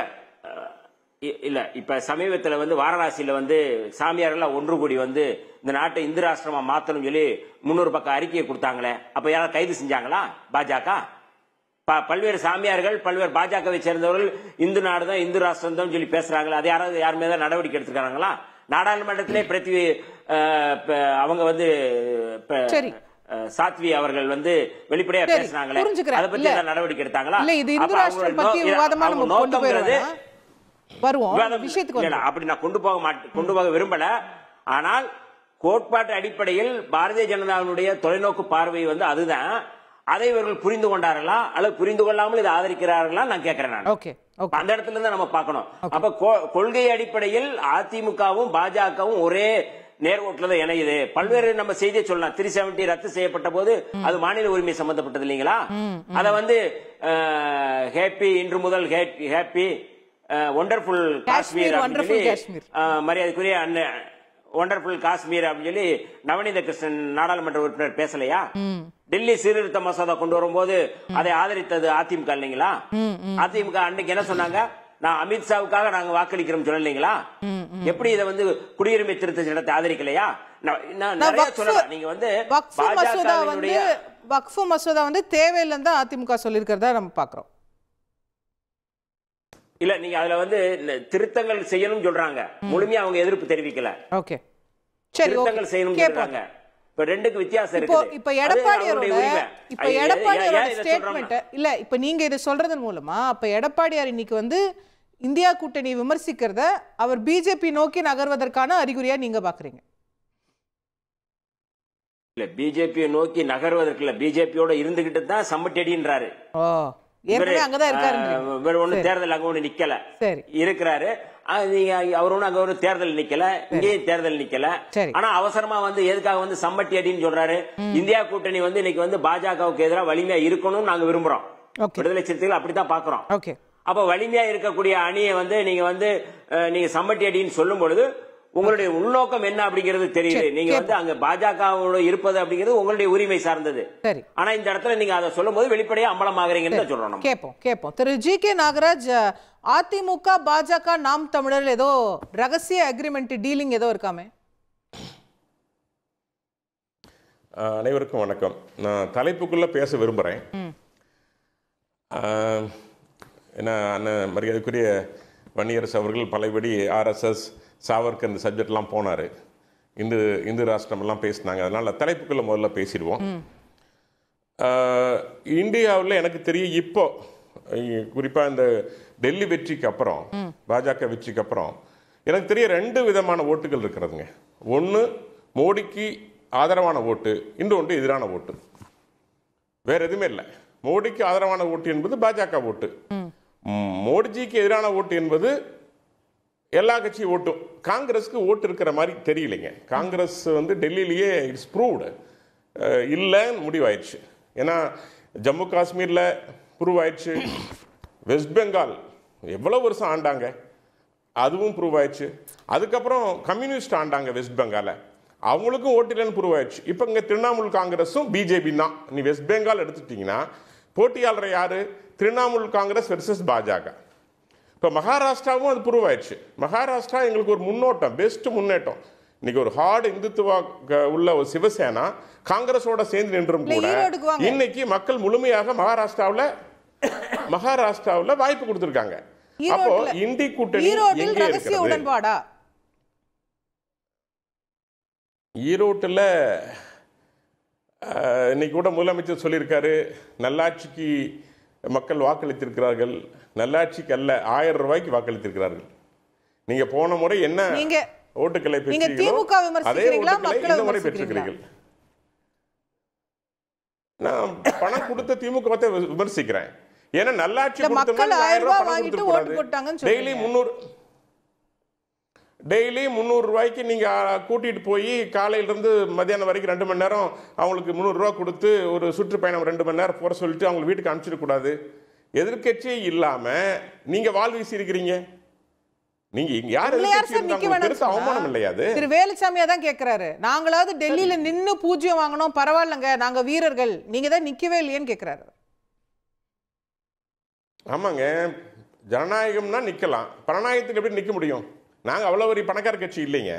இல்ல இப்ப சமீபத்துல வந்து வாரணாசியில வந்து சாமியார்கள் ஒன்று கூடி வந்து இந்த நாட்டை இந்திராஷ்டிரமா மாத்தணும் சொல்லி 300 பக்கம் அறிக்கையை கொடுத்தாங்களே, அப்ப யாராவது கைது செஞ்சாங்களா? பாஜக பல்வேறு சாமியார்கள், பல்வேறு பாஜகவை சேர்ந்தவர்கள் இந்து நாடுதான் இந்து ராஷ்டிரம் தான் சொல்லி பேசுறாங்களா? அது யாராவது யார் மீது நடவடிக்கை எடுத்துக்கிறாங்களா? நாடாளுமன்றத்திலே அவங்க வந்து சாத்வி அவர்கள் வந்து வெளிப்படையா பேசுறாங்களே, அதை பத்தி நடவடிக்கை எடுத்தாங்களா? அப்படி நான் கொண்டு போக விரும்பல. ஆனால் கோட்பாட்டு அடிப்படையில் பாரதிய ஜனதாவுடைய தொலைநோக்கு பார்வை வந்து அதுதான். அதை இவர்கள் புரிந்து கொண்டார்களா அல்லது புரிந்து கொள்ளாமல் இதை ஆதரிக்கிறார்களா நான் கேட்கிறேன். அந்த இடத்துல இருந்து நம்ம பார்க்கணும். அப்ப கொள்கை அடிப்படையில் அதிமுகவும் பாஜகவும் ஒரே நேர்கோட்டில் தான் இணையுது. பல்வேறு நம்ம செய்தியை சொல்லலாம். 370 ரத்து செய்யப்பட்ட போது அது மாநில உரிமை சம்பந்தப்பட்டது இல்லைங்களா? அத வந்து ஹேப்பி இன்று முதல் ஹேப்பி ஒண்டர்ஃபுல் காஷ்மீர் மரியாதைக்குரிய ஒண்டர்ஃபுல் காஷ்மீர் அப்படின்னு சொல்லி நவநீத கிருஷ்ணன் நாடாளுமன்ற உறுப்பினர் பேசலையா? டெல்லி சீர்திருத்த மசோதா கொண்டு வரும்போது அதை ஆதரித்தது அதிமுக இல்லைங்களா? அதிமுக அன்னைக்கு என்ன சொன்னாங்க? நான் அமித்ஷாவுக்காக நாங்க வாக்களிக்கிறோம் சொல்லலைங்களா? எப்படி இதை வந்து குடியுரிமை திருத்த சட்டத்தை ஆதரிக்கலையா? நிறைய சொல்லலாம். நீங்க வந்து வக்ஃப் மசோதா வந்து தேவையில்லைன்னு தான் அதிமுக சொல்லியிருக்கிறதா நம்ம பாக்குறோம். இல்ல நீங்க அதுல வந்து திருத்தங்கள் செய்யணும் சொல்றாங்க. முழுமையா அவங்க எதிர்ப்பு தெரிவிக்கல. ஓகே சரி, திருத்தங்கள் செய்யணும் சொல்றாங்க. இப்ப ரெண்டுக்கு வித்தியாசம் இருக்கு. இப்ப எடப்பாடியாரோட ஸ்டேட்மென்ட் இல்ல, இப்ப நீங்க இத சொல்றதன் மூலமா அப்ப எடப்பாடியார் இன்னைக்கு வந்து இந்தியா கூட்டணி விமர்சிக்கிறத அவர் பிஜேபி நோக்கி நகர்வதற்கான அறிகுறியா நீங்க பாக்குறீங்க? இல்ல பிஜேபியை நோக்கி நகர்வதற்கு இல்ல, பிஜேபியோட இருந்துகிட்டு தான் சம்பட்டடின்றாரு. தேர்தல் அங்க ஒண்ணு நிக்கல இருக்கிறாரு. அவர் ஒண்ணு அங்க ஒரு தேர்தல் நிக்கல, இங்கேயும் தேர்தல் நிக்கல. ஆனா அவசரமா வந்து எதுக்காக வந்து சம்பட்டி அடின்னு சொல்றாரு? இந்தியா கூட்டணி வந்து இன்னைக்கு வந்து பாஜகவுக்கு எதிராக வலிமையா இருக்கணும்னு நாங்க விரும்புறோம். விடுதலை சிறுத்தைகள் அப்படித்தான் பாக்குறோம். அப்ப வலிமையா இருக்கக்கூடிய அணியை வந்து நீங்க சம்பட்டி அடின்னு சொல்லும் பொழுது உங்களுடைய உள்நோக்கம் என்ன அப்படிங்கிறது தெரியுது. நீங்க வந்து அங்க பாஜகவோட இருப்பது அப்படிங்கிறது உங்களுடைய உரிமை சார்ந்தது. ஆனா இந்த இடத்துல நீங்க அதை சொல்லும் போது வெளிப்படையா அம்பலமாகறீங்கன்னு சொல்றோம். கேட்போம். திரு ஜி.கே. நாகராஜ், அதிமுக பாஜக நாம் தமிழர் ஏதோ ரகசிய அக்ரிமெண்ட் டீலிங் ஏதோ இருக்காமே? அனைவருக்கும் வணக்கம். நான் தலைப்புக்குள்ள பேச விரும்புறேன். ஏன்னா அண்ணன் மரியாதைக்குரிய வன்னியரசு அவர்கள் பழையபடி RSS சாவர்கர் இந்த சப்ஜெக்ட்லாம் போனார், இந்து ராஷ்டிரமெல்லாம் பேசினாங்க. அதனால் தலைப்புக்குள்ளே முதல்ல பேசிடுவோம். இந்தியாவில் எனக்கு தெரியும் இப்போ குறிப்பாக இந்த டெல்லி வெற்றிக்கு அப்புறம், பாஜக வெற்றிக்கு அப்புறம் எனக்கு தெரிய 2 விதமான ஓட்டுகள் இருக்கிறதுங்க. ஒன்று மோடிக்கு ஆதரவான ஓட்டு, இன்னொன்று எதிரான ஓட்டு. வேற எதுவுமே இல்லை. மோடிக்கு ஆதரவான ஓட்டு என்பது பாஜக ஓட்டு, மோடிஜிக்கு எதிரான ஓட்டு என்பது எல்லா கட்சி ஓட்டும். காங்கிரஸுக்கு ஓட்டு இருக்கிற மாதிரி தெரியலைங்க. காங்கிரஸ் வந்து டெல்லியிலேயே இட்ஸ் ப்ரூவ்டு இல்லைன்னு முடிவாயிடுச்சு. ஏன்னா ஜம்மு காஷ்மீரில் ப்ரூவ் ஆயிடுச்சு, வெஸ்ட் பெங்கால் எவ்வளோ வருஷம் ஆண்டாங்க அதுவும் ப்ரூவ் ஆயிடுச்சு. அதுக்கப்புறம் கம்யூனிஸ்ட் ஆண்டாங்க வெஸ்ட் பெங்காலை, அவங்களுக்கும் ஓட்டு இல்லைன்னு ப்ரூவ் ஆயிடுச்சு. இப்போ இங்கே திரிணாமுல் காங்கிரஸும் பிஜேபி தான். நீ வெஸ்ட் பெங்கால் எடுத்துட்டீங்கன்னா போட்டியாளர் யாரு? திரிணாமுல் காங்கிரஸ் வெர்சஸ் பாஜக. இப்போ மகாராஷ்டிராவும் அது ப்ரூவ் ஆயிடுச்சு. மகாராஷ்டிரா எங்களுக்கு ஒரு முன்னோட்டம், பெஸ்ட் முன்னேற்றம். இன்னைக்கு ஒரு ஹார்டு இந்துத்துவா உள்ள ஒரு சிவசேனா காங்கிரஸோட சேர்ந்து நின்றும் கூட இன்னைக்கு மக்கள் முழுமையாக மகாராஷ்டிராவில் வாய்ப்பு கொடுத்திருக்காங்க. அப்போ இந்தி கூட்டணி எங்கே இருக்கிறது? ஈரோட்டில் இன்னைக்கு கூட முதலமைச்சர் சொல்லியிருக்காரு, நல்லாட்சிக்கு மக்கள் வாக்களித்திருக்கிறார்கள், நல்லாட்சிக்கு அல்ல 1000 ரூபாய்க்கு வாக்களித்திருக்கிறார்கள். நீங்க போன முறை என்ன ஓட்டுக்களை பெற்றீர்களோ அதே ஓட்டுக்களை இந்த முறை பெற்றிருக்கிறீர்கள். நான் பணம் கொடுத்த திமுகவை விமர்சிக்கிறேன். ஏன்னா நல்லாட்சி மக்கள் 1000 ரூபாய் வாங்கிட்டு ஓட்டு போட்டாங்கன்னு டெய்லி 300 ரூபாய்க்கு நீங்க கூட்டிட்டு போய் காலையில இருந்து மத்தியானம் வரைக்கும் 2 மணி நேரம் அவங்களுக்கு 300 ரூபாய் கொடுத்து ஒரு சுற்றுப்பயணம் 2 மணி நேரம் போற சொல்லிட்டு அவங்க வீட்டுக்கு அனுப்பிச்சிட கூடாது. எதிர்க்கட்சியே இல்லாம நீங்க வால் வீசி இருக்கிறீங்க. நீங்க யார் அவமானம் இல்லையா? திரு வேலுச்சாமியா தான் கேக்குறாரு, நாங்களாவது டெல்லியில நின்னு பூஜ்யம் வாங்கணும், பரவாயில்லங்க, நாங்க வீரர்கள், நீங்க தான் நிக்கவே இல்லையேன்னு கேக்குறாரு. ஆமாங்க, ஜனநாயகம்னா நிக்கலாம், பணநாயகத்துக்கு எப்படி நிக்க முடியும்? நாங்க அவ்வளவு ஒரு பணக்கார கட்சி இல்லைங்க.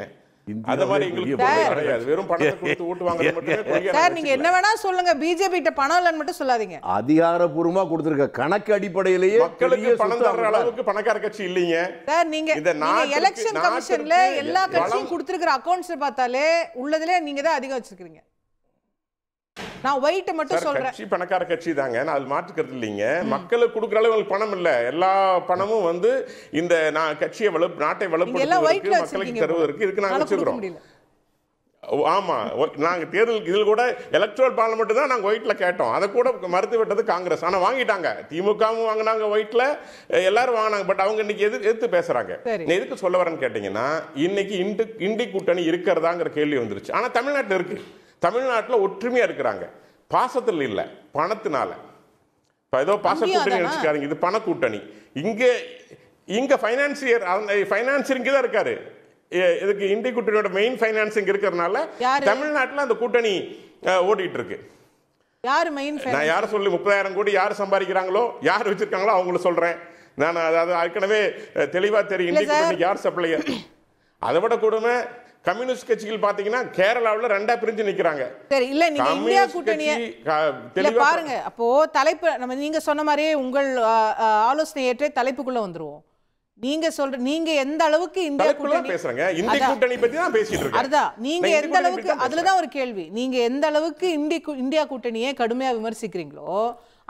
அந்த மாதிரி எங்களுக்கு கிடையாது. வெறும் பணத்தை கொடுத்து ஓட்டு வாங்குறது மட்டுமே. சார் நீங்க என்ன வேணா சொல்லுங்க, பிஜேபி கிட்ட பணம் இல்லன்னு மட்டும் சொல்லாதீங்க. அதிகாரப்பூர்வமா கொடுத்திருக்க கணக்கு அடிப்படையிலேயே மக்களுக்கு பணம் தர அளவுக்கு பணக்கார கட்சி இல்லைங்க. சார் நீங்க எலெக்ஷன் கமிஷன்ல எல்லா கட்சியும் கொடுத்திருக்கிற அக்கவுண்ட்ஸ் பார்த்தாலே உள்ளதுல நீங்க தான் அதிகம் வச்சிருக்கீங்க. நான் ஒயிட் மட்டும் சொல்றேன். கட்சி பணக்கார கட்சி தாங்க, நான் அது மாற்றுக்கிறது இல்லைங்க. மக்களுக்கு கொடுக்குற அளவு பணம் இல்ல. எல்லா பணமும் வந்து இந்த கட்சியை நாட்டை வளர்ப்பதற்கு மக்களுக்கு தருவதற்கு இதுக்கு நாங்க வச்சிருக்கிறோம். ஆமா, நாங்க தேர்தல் இதில் கூட எலக்ட்ரல் பார்லிமெண்ட் தான் நாங்க ஒயிட்ல கேட்டோம். அதை கூட மறுத்து விட்டது காங்கிரஸ். ஆனா வாங்கிட்டாங்க. திமுகவும் வாங்கினாங்க, ஒயிட்ல எல்லாரும் வாங்கினாங்க. பட் அவங்க இன்னைக்கு எதிர்த்து பேசுறாங்க. எதுக்கு சொல்ல வரேன்னு கேட்டீங்கன்னா, இன்னைக்கு இண்டி கூட்டணி இருக்கிறதாங்கிற கேள்வி வந்துருச்சு. ஆனா தமிழ்நாட்டில் இருக்கு. தமிழ்நாட்டில் ஒற்றுமையா இருக்கிறாங்க. பாசத்தில் இல்ல, பணத்தினால. ஏதோ பாச கூட்டணி நினைச்சுக்காதீங்க, இது பண கூட்டணி. இங்க பைனான்சியர் இங்க தான் இருக்காரு. இதுக்கு இண்டி கூட்டணியோட மெயின் பைனான்சிங் இருக்கிறதுனால தமிழ்நாட்டில் அந்த கூட்டணி ஓடிட்டு இருக்கு. நான் யார சொல்லி 30,000 கோடி யார் சம்பாதிக்கிறாங்களோ, யார் வச்சிருக்காங்களோ அவங்கள சொல்றேன். நான் அதாவது ஏற்கனவே தெளிவா தெரியும் இண்டி கூட்டணி யார் சப்ளையர். அதை விட கூடமே கம்யூனிஸ்ட் கட்சிகள் பாத்தீங்கன்னா கேரளாவுல 2ஆ பிரிஞ்சு நிக்கிறாங்க. சரி, இல்ல நீங்க இந்தியா கூட்டணியை பாருங்க. அப்போ தலைப்பு நம்ம நீங்க சொன்ன மாதிரியே உங்கள் ஆலோசனை ஏற்ற தலைப்புக்குள்ள வந்துருவோம். நீங்க எந்த அளவுக்கு இந்தியா கூட்டணி பேசுறீங்க? இந்திய கூட்டணி பத்தி தான் பேசிட்டு இருக்கேன். அதுதான் நீங்க எந்த அளவுக்கு, அதுலதான் ஒரு கேள்வி. நீங்க எந்த அளவுக்கு இந்தியா கூட்டணியை கடுமையா விமர்சிக்கிறீங்களோ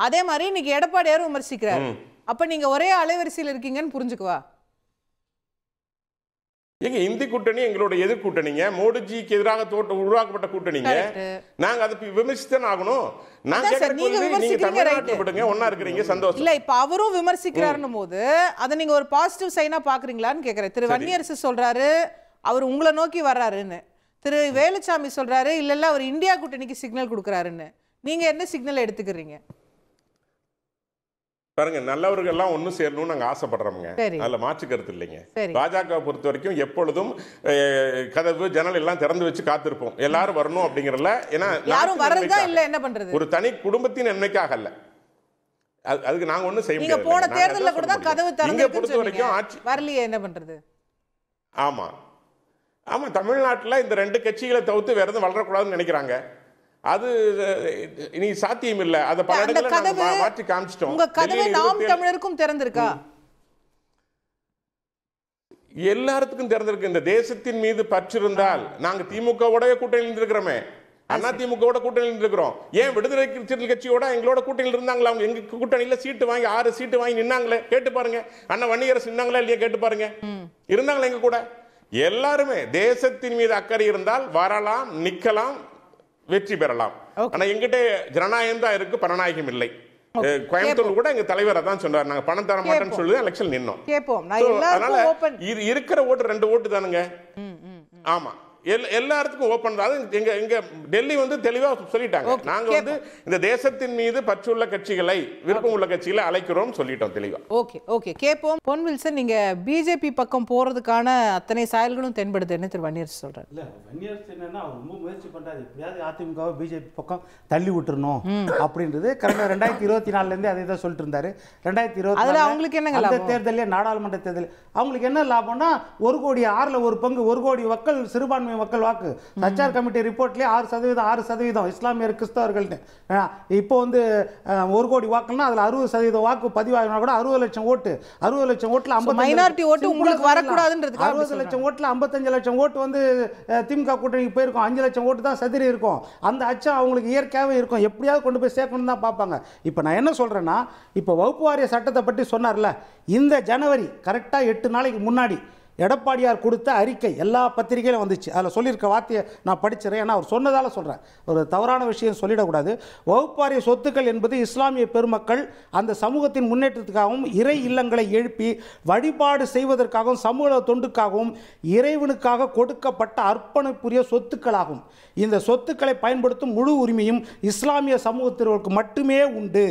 அதே மாதிரி இன்னைக்கு எடப்பாடியாரும் விமர்சிக்கிறாரு. அப்ப நீங்க ஒரே அலைவரிசையில் இருக்கீங்கன்னு புரிஞ்சுக்குவா? எங்க இந்தி கூட்டணி எங்களோட எதிர் கூட்டணிங்க. மோடிஜிக்கு எதிராக உருவாக்கப்பட்ட கூட்டணிங்க. நாங்க அதை விமர்சித்தான் ஆகணும். ஒன்னா இருக்கிறீங்க, சந்தோஷம். இல்ல இப்ப அவரும் விமர்சிக்கிறாருன்னும் போது அதை நீங்க ஒரு பாசிட்டிவ் சைனா பாக்குறீங்களான்னு கேக்குறேன். திரு வன்னியரசு சொல்றாரு அவர் உங்களை நோக்கி வர்றாருன்னு. திரு வேலுச்சாமி சொல்றாரு இல்ல அவர் இந்தியா கூட்டணிக்கு சிக்னல் கொடுக்கறாருன்னு. நீங்க என்ன சிக்னல் எடுத்துக்கிறீங்க? பாருங்க, நல்லவர்கள் எல்லாம் ஒன்னும் சேரணும்னு நாங்க ஆசைப்படுறோம்ங்க. அதுல மாற்று கருத்து இல்லைங்க. பாஜக பொறுத்த வரைக்கும் எப்பொழுதும் கதவு ஜன்னல் எல்லாம் திறந்து வச்சு காத்திருப்போம், எல்லாரும் வரணும் அப்படிங்கறதுல. ஏன்னா யாரும் வரதா இல்ல, என்ன பண்றது? ஒரு தனி குடும்பத்தின் நன்மைக்காக அல்ல. அதுக்கு நாங்க ஒண்ணும் செய்ய முடியாது. நீங்க போன தேர்தல்ல கூட தான் கதவு திறந்து பொறுத்த வரைக்கும் ஆட்சி வரலையே, என்ன பண்றது? ஆமா ஆமா, தமிழ்நாட்டுல இந்த 2 கட்சிகளை தவிர்த்து வேற எதுவும் வளரக்கூடாதுன்னு நினைக்கிறாங்க. அது இனி சாத்தியம் இல்ல. அத பல இடங்கள்ல மாற்றி காமிச்சிட்டோம். உங்க கதவு நாம் தமிழருக்கும் திறந்திருக்கா? எல்லாருக்கும் திறந்திருக்கு. இந்த தேசத்தின் மீது பற்று இருந்தால் நாங்க திமுகவோட கூட்டணியில் இருக்கிறோமே, அண்ணா திமுகவோட கூட்டணியில் இருக்கிறோம். ஏன் விடுதலை சிறுத்தைகள் கட்சியோட எங்களோட கூட்டணியில் இருந்தாங்களா? அவங்க எங்க கூட்டணியில சீட்டு வாங்கி 6 சீட்டு வாங்கி நின்னாங்களே, கேட்டு பாருங்க. அண்ணா வன்னியரசு நின்னாங்களா இல்லையா கேட்டு பாருங்க. இருந்தாங்களா எங்க கூட? எல்லாருமே தேசத்தின் மீது அக்கறை இருந்தால் வரலாம், நிக்கலாம், வெற்றி பெறலாம். ஆனா எங்கிட்ட ஜனநாயகம் தான் இருக்கு, பணநாயகம் இல்லை. கோயம்புத்தூர் கூட எங்க தலைவர் அதான் சொன்னார், நாங்க பணம் தர மாட்டோம்னு சொல்லி எலெக்ஷன் நின்னோம். அதனால இது இருக்கிற ஓட்டு 2 ஓட்டு தானுங்க. ஆமா, எல்லாத்துக்கும் ஓபன் தான். எங்க டெல்லி வந்து தெளிவா சொல்லிட்டாங்க, நாங்க வந்து இந்த தேசத்தின் மீது பற்றுள்ள கட்சிகளை, விருப்பம் உள்ள கட்சிகளை அழைக்கிறோம் சொல்லிட்டோம் தெளிவா. ஓகே ஓகே, கேட்போம். பொன் வில்சன், நீங்க பிஜேபி பக்கம் போறதுக்கான அத்தனை சாயல்களும் தென்படுதுன்னு திரு வன்னியரசு சொல்றாரு. இல்ல வன்னியரசு என்னன்னா அவர் ரொம்ப முயற்சி பண்றாரு, எப்படியாவது அதிமுகவை பிஜேபி பக்கம் தள்ளி விட்டுறணும் அப்படின்றது கடந்த 2024 இருந்தே அதை தான் சொல்லிட்டு இருந்தாரு. 2024 அவங்களுக்கு என்னங்க லாபம்? தேர்தலில் நாடாளுமன்ற தேர்தல் அவங்களுக்கு என்ன லாபம்னா 1 கோடி 6ல் 1 பங்கு 1 கோடி மக்கள் சிறுபான்மை மக்கள் வாக்கு. சச்சார் கமிட்டி ரிப்போர்ட்லேயே 6% இஸ்லாமியர் கிறிஸ்தவர்கள். இப்போ வந்து 1 கோடி வாக்குன்னா அதில் 60% வாக்கு பதிவாகினா கூட 60 லட்சம் ஓட்டு. 60 லட்சம் ஓட்டுல 50 மைனாரிட்டி ஓட்டு உங்களுக்கு வரக்கூடாதுன்றது. 60 லட்சம் ஓட்டுல 55 லட்சம் ஓட்டு வந்து திமுக கூட்டணிக்கு போயிருக்கும். 5 லட்சம் ஓட்டு தான் சதுரி இருக்கும். அந்த அச்சம் அவங்களுக்கு இயற்கையாகவே இருக்கும், எப்படியாவது கொண்டு போய் சேர்க்கணும் தான் பார்ப்பாங்க. இப்போ நான் என்ன சொல்றேன்னா, இப்போ வகுப்பு வாரிய சட்டத்தை பற்றி சொன்னார்ல, இந்த ஜனவரி கரெக்டாக 8 நாளைக்கு முன்னாடி எடப்பாடியார் கொடுத்த அறிக்கை எல்லா பத்திரிகையிலும் வந்துச்சு. அதில் சொல்லியிருக்க வார்த்தையை நான் படிச்சிடறேன், ஏன்னா அவர் சொன்னதால் சொல்கிறேன், ஒரு தவறான விஷயம் சொல்லிடக்கூடாது. வகுப்பாரிய சொத்துக்கள் என்பது இஸ்லாமிய பெருமக்கள் அந்த சமூகத்தின் முன்னேற்றத்துக்காகவும் இறை இல்லங்களை எழுப்பி வழிபாடு செய்வதற்காகவும் சமூக தொண்டுக்காகவும் இறைவனுக்காக கொடுக்கப்பட்ட அர்ப்பணிப்புரிய சொத்துக்களாகும். இந்த சொத்துக்களை பயன்படுத்தும் முழு உரிமையும் இஸ்லாமிய சமூகத்திற்கு மட்டுமே உண்டு.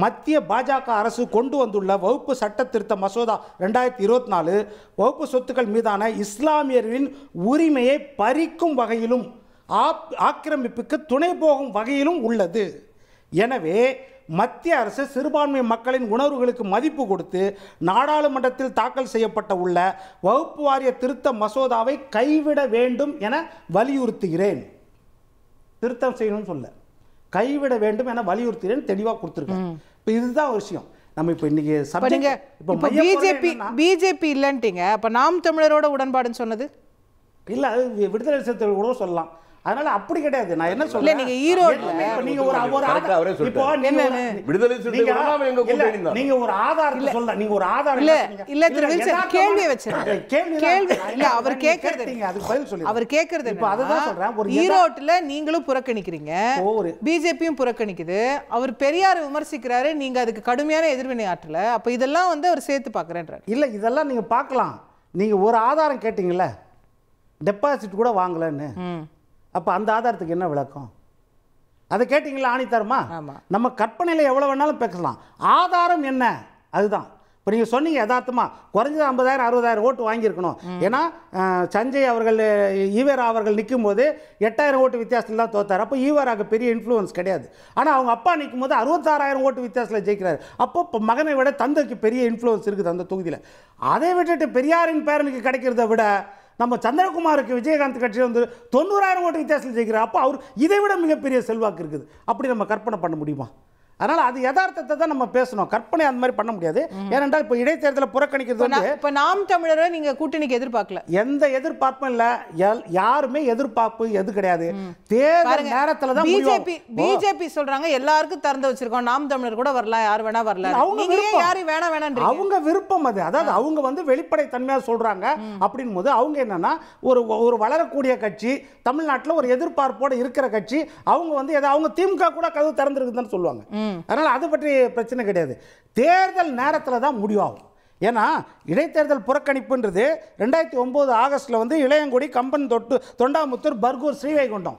மத்திய பாஜக அரசு கொண்டு வந்துள்ள வகுப்பு சட்ட திருத்த மசோதா 2024 வகுப்பு சொத்துக்கள் மீதான இஸ்லாமியர்களின் உரிமையை பறிக்கும் வகையிலும் ஆக்கிரமிப்புக்கு துணை போகும் வகையிலும் உள்ளது. எனவே மத்திய அரசு சிறுபான்மை மக்களின் உணர்வுகளுக்கு மதிப்பு கொடுத்து நாடாளுமன்றத்தில் தாக்கல் செய்யப்பட்ட உள்ள வகுப்பு வாரிய திருத்த மசோதாவை கைவிட வேண்டும் என வலியுறுத்துகிறேன். திருத்தம் செய்யணும்னு சொல்ல, கைவிட வேண்டும் என வலியுறுத்துகிறேன், தெளிவாக கொடுத்துருக்கேன். இப்போ இதுதான் ஒரு விஷயம். நம்ம இப்போ இன்னைக்கு பிஜேபி இல்லைன்ட்டீங்க, அப்போ நாம் தமிழரோட உடன்பாடுன்னு சொன்னது இல்லை, அது விடுதலை சிறுத்தைகள் கூட சொல்லலாம். அதனால அப்படி கிடையாது. நான் என்ன சொல்றேன், நீங்க ஈரோட்ல நீங்க ஒரு இப்போ நீங்க ஒரு ஆதாரத்தை சொல்ல, நீங்க ஒரு ஆதாரம் இல்ல கேள்வியை வச்சிருக்கீங்க. கேள்வி இல்ல, அவர் கேக்குறது, அதுக்கு பதில் சொல்லி அவர் கேக்குறது இப்போ அதுதான் சொல்றேன். ஒரு ஈரோட்ல நீங்களும் புறக்கணிக்கிறீங்க, பிஜேபியும் புறக்கணிக்குது, அவர் பெரியார் விமர்சிக்கிறாரு, நீங்க அதுக்கு கடுமையான எதிர்வினை ஆற்றல. அப்ப இதெல்லாம் வந்து அவர் சேர்த்து பாக்குறேன்றார். இல்ல, இதெல்லாம் நீங்க பார்க்கலாம். நீங்க ஒரு ஆதாரம் கேட்டீங்கல்ல, டெபாசிட் கூட வாங்கலன்னு, அப்போ அந்த ஆதாரத்துக்கு என்ன விளக்கம்? அதை கேட்டிங்களா ஆணித்தரமா? நம்ம கற்பனையில் எவ்வளோ வேணாலும் பேசலாம், ஆதாரம் என்ன அதுதான். இப்போ நீங்கள் சொன்னீங்க யதார்த்தமாக குறைஞ்சது 50,000 60,000 ஓட்டு வாங்கியிருக்கணும். ஏன்னா சஞ்சய் அவர்கள் ஈவேரா அவர்கள் நிற்கும் போது 8,000 ஓட்டு வித்தியாசத்தில் தான் தோத்தார். அப்போ ஈவேராக்கு பெரிய இன்ஃப்ளூயன்ஸ் கிடையாது. ஆனால் அவங்க அப்பா நிற்கும் போது 66,000 ஓட்டு வித்தியாசத்தில் ஜெயிக்கிறார். அப்போ இப்போ மகனை விட தந்தைக்கு பெரிய இன்ஃப்ளூயன்ஸ் இருக்குது அந்த தொகுதியில். அதை விட்டுட்டு பெரியாரின் பேரனுக்கு கிடைக்கிறத விட நம்ம சந்திரகுமாருக்கு விஜயகாந்த் கட்சியில் வந்து 90,000 ஓட்டு வித்தியாசத்தில் ஜெயிக்கிறார். அப்போ அவர் இதை விட மிகப்பெரிய செல்வாக்கு இருக்குது. அப்படி நம்ம கற்பனை பண்ண முடியுமா? அதனால் அது யதார்த்தத்தை தான் நம்ம பேசணும், கற்பனை அந்த மாதிரி பண்ண முடியாது. ஏனென்றால் இப்போ இடைத்தேர்தலை புறக்கணிக்கிறது வந்து இப்போ நாம் தமிழரை நீங்கள் கூட்டணிக்கு எதிர்பார்க்கல, எந்த எதிர்பார்ப்பும் இல்லை, யாருமே எதிர்பார்ப்பு எது கிடையாது. தேர்தல் நேரத்தில் தான் பிஜேபி சொல்றாங்க எல்லாருக்கும் திறந்து வச்சிருக்கோம், நாம் தமிழர் கூட வரலாம், யார் வேணா வரலாம். அவங்க விருப்பம் அது. அதாவது அவங்க வந்து வெளிப்படை தன்மையாக சொல்றாங்க. அப்படின் போது அவங்க என்னன்னா ஒரு வளரக்கூடிய கட்சி, தமிழ்நாட்டில் ஒரு எதிர்பார்ப்போடு இருக்கிற கட்சி, அவங்க வந்து அவங்க திமுக கூட கதவு திறந்துருக்குதுன்னு சொல்லுவாங்க. அதனால அது பற்றி பிரச்சனை கிடையாது. தேர்தல் நேரத்தில் தான் முடிவாகும். ஏன்னா இடைத்தேர்தல் புறக்கணிப்புன்றது 2009 ஆகஸ்டில் வந்து இளையங்குடி, கம்பன், தொண்டாமுத்தூர், பர்கூர், ஸ்ரீவைகுண்டம்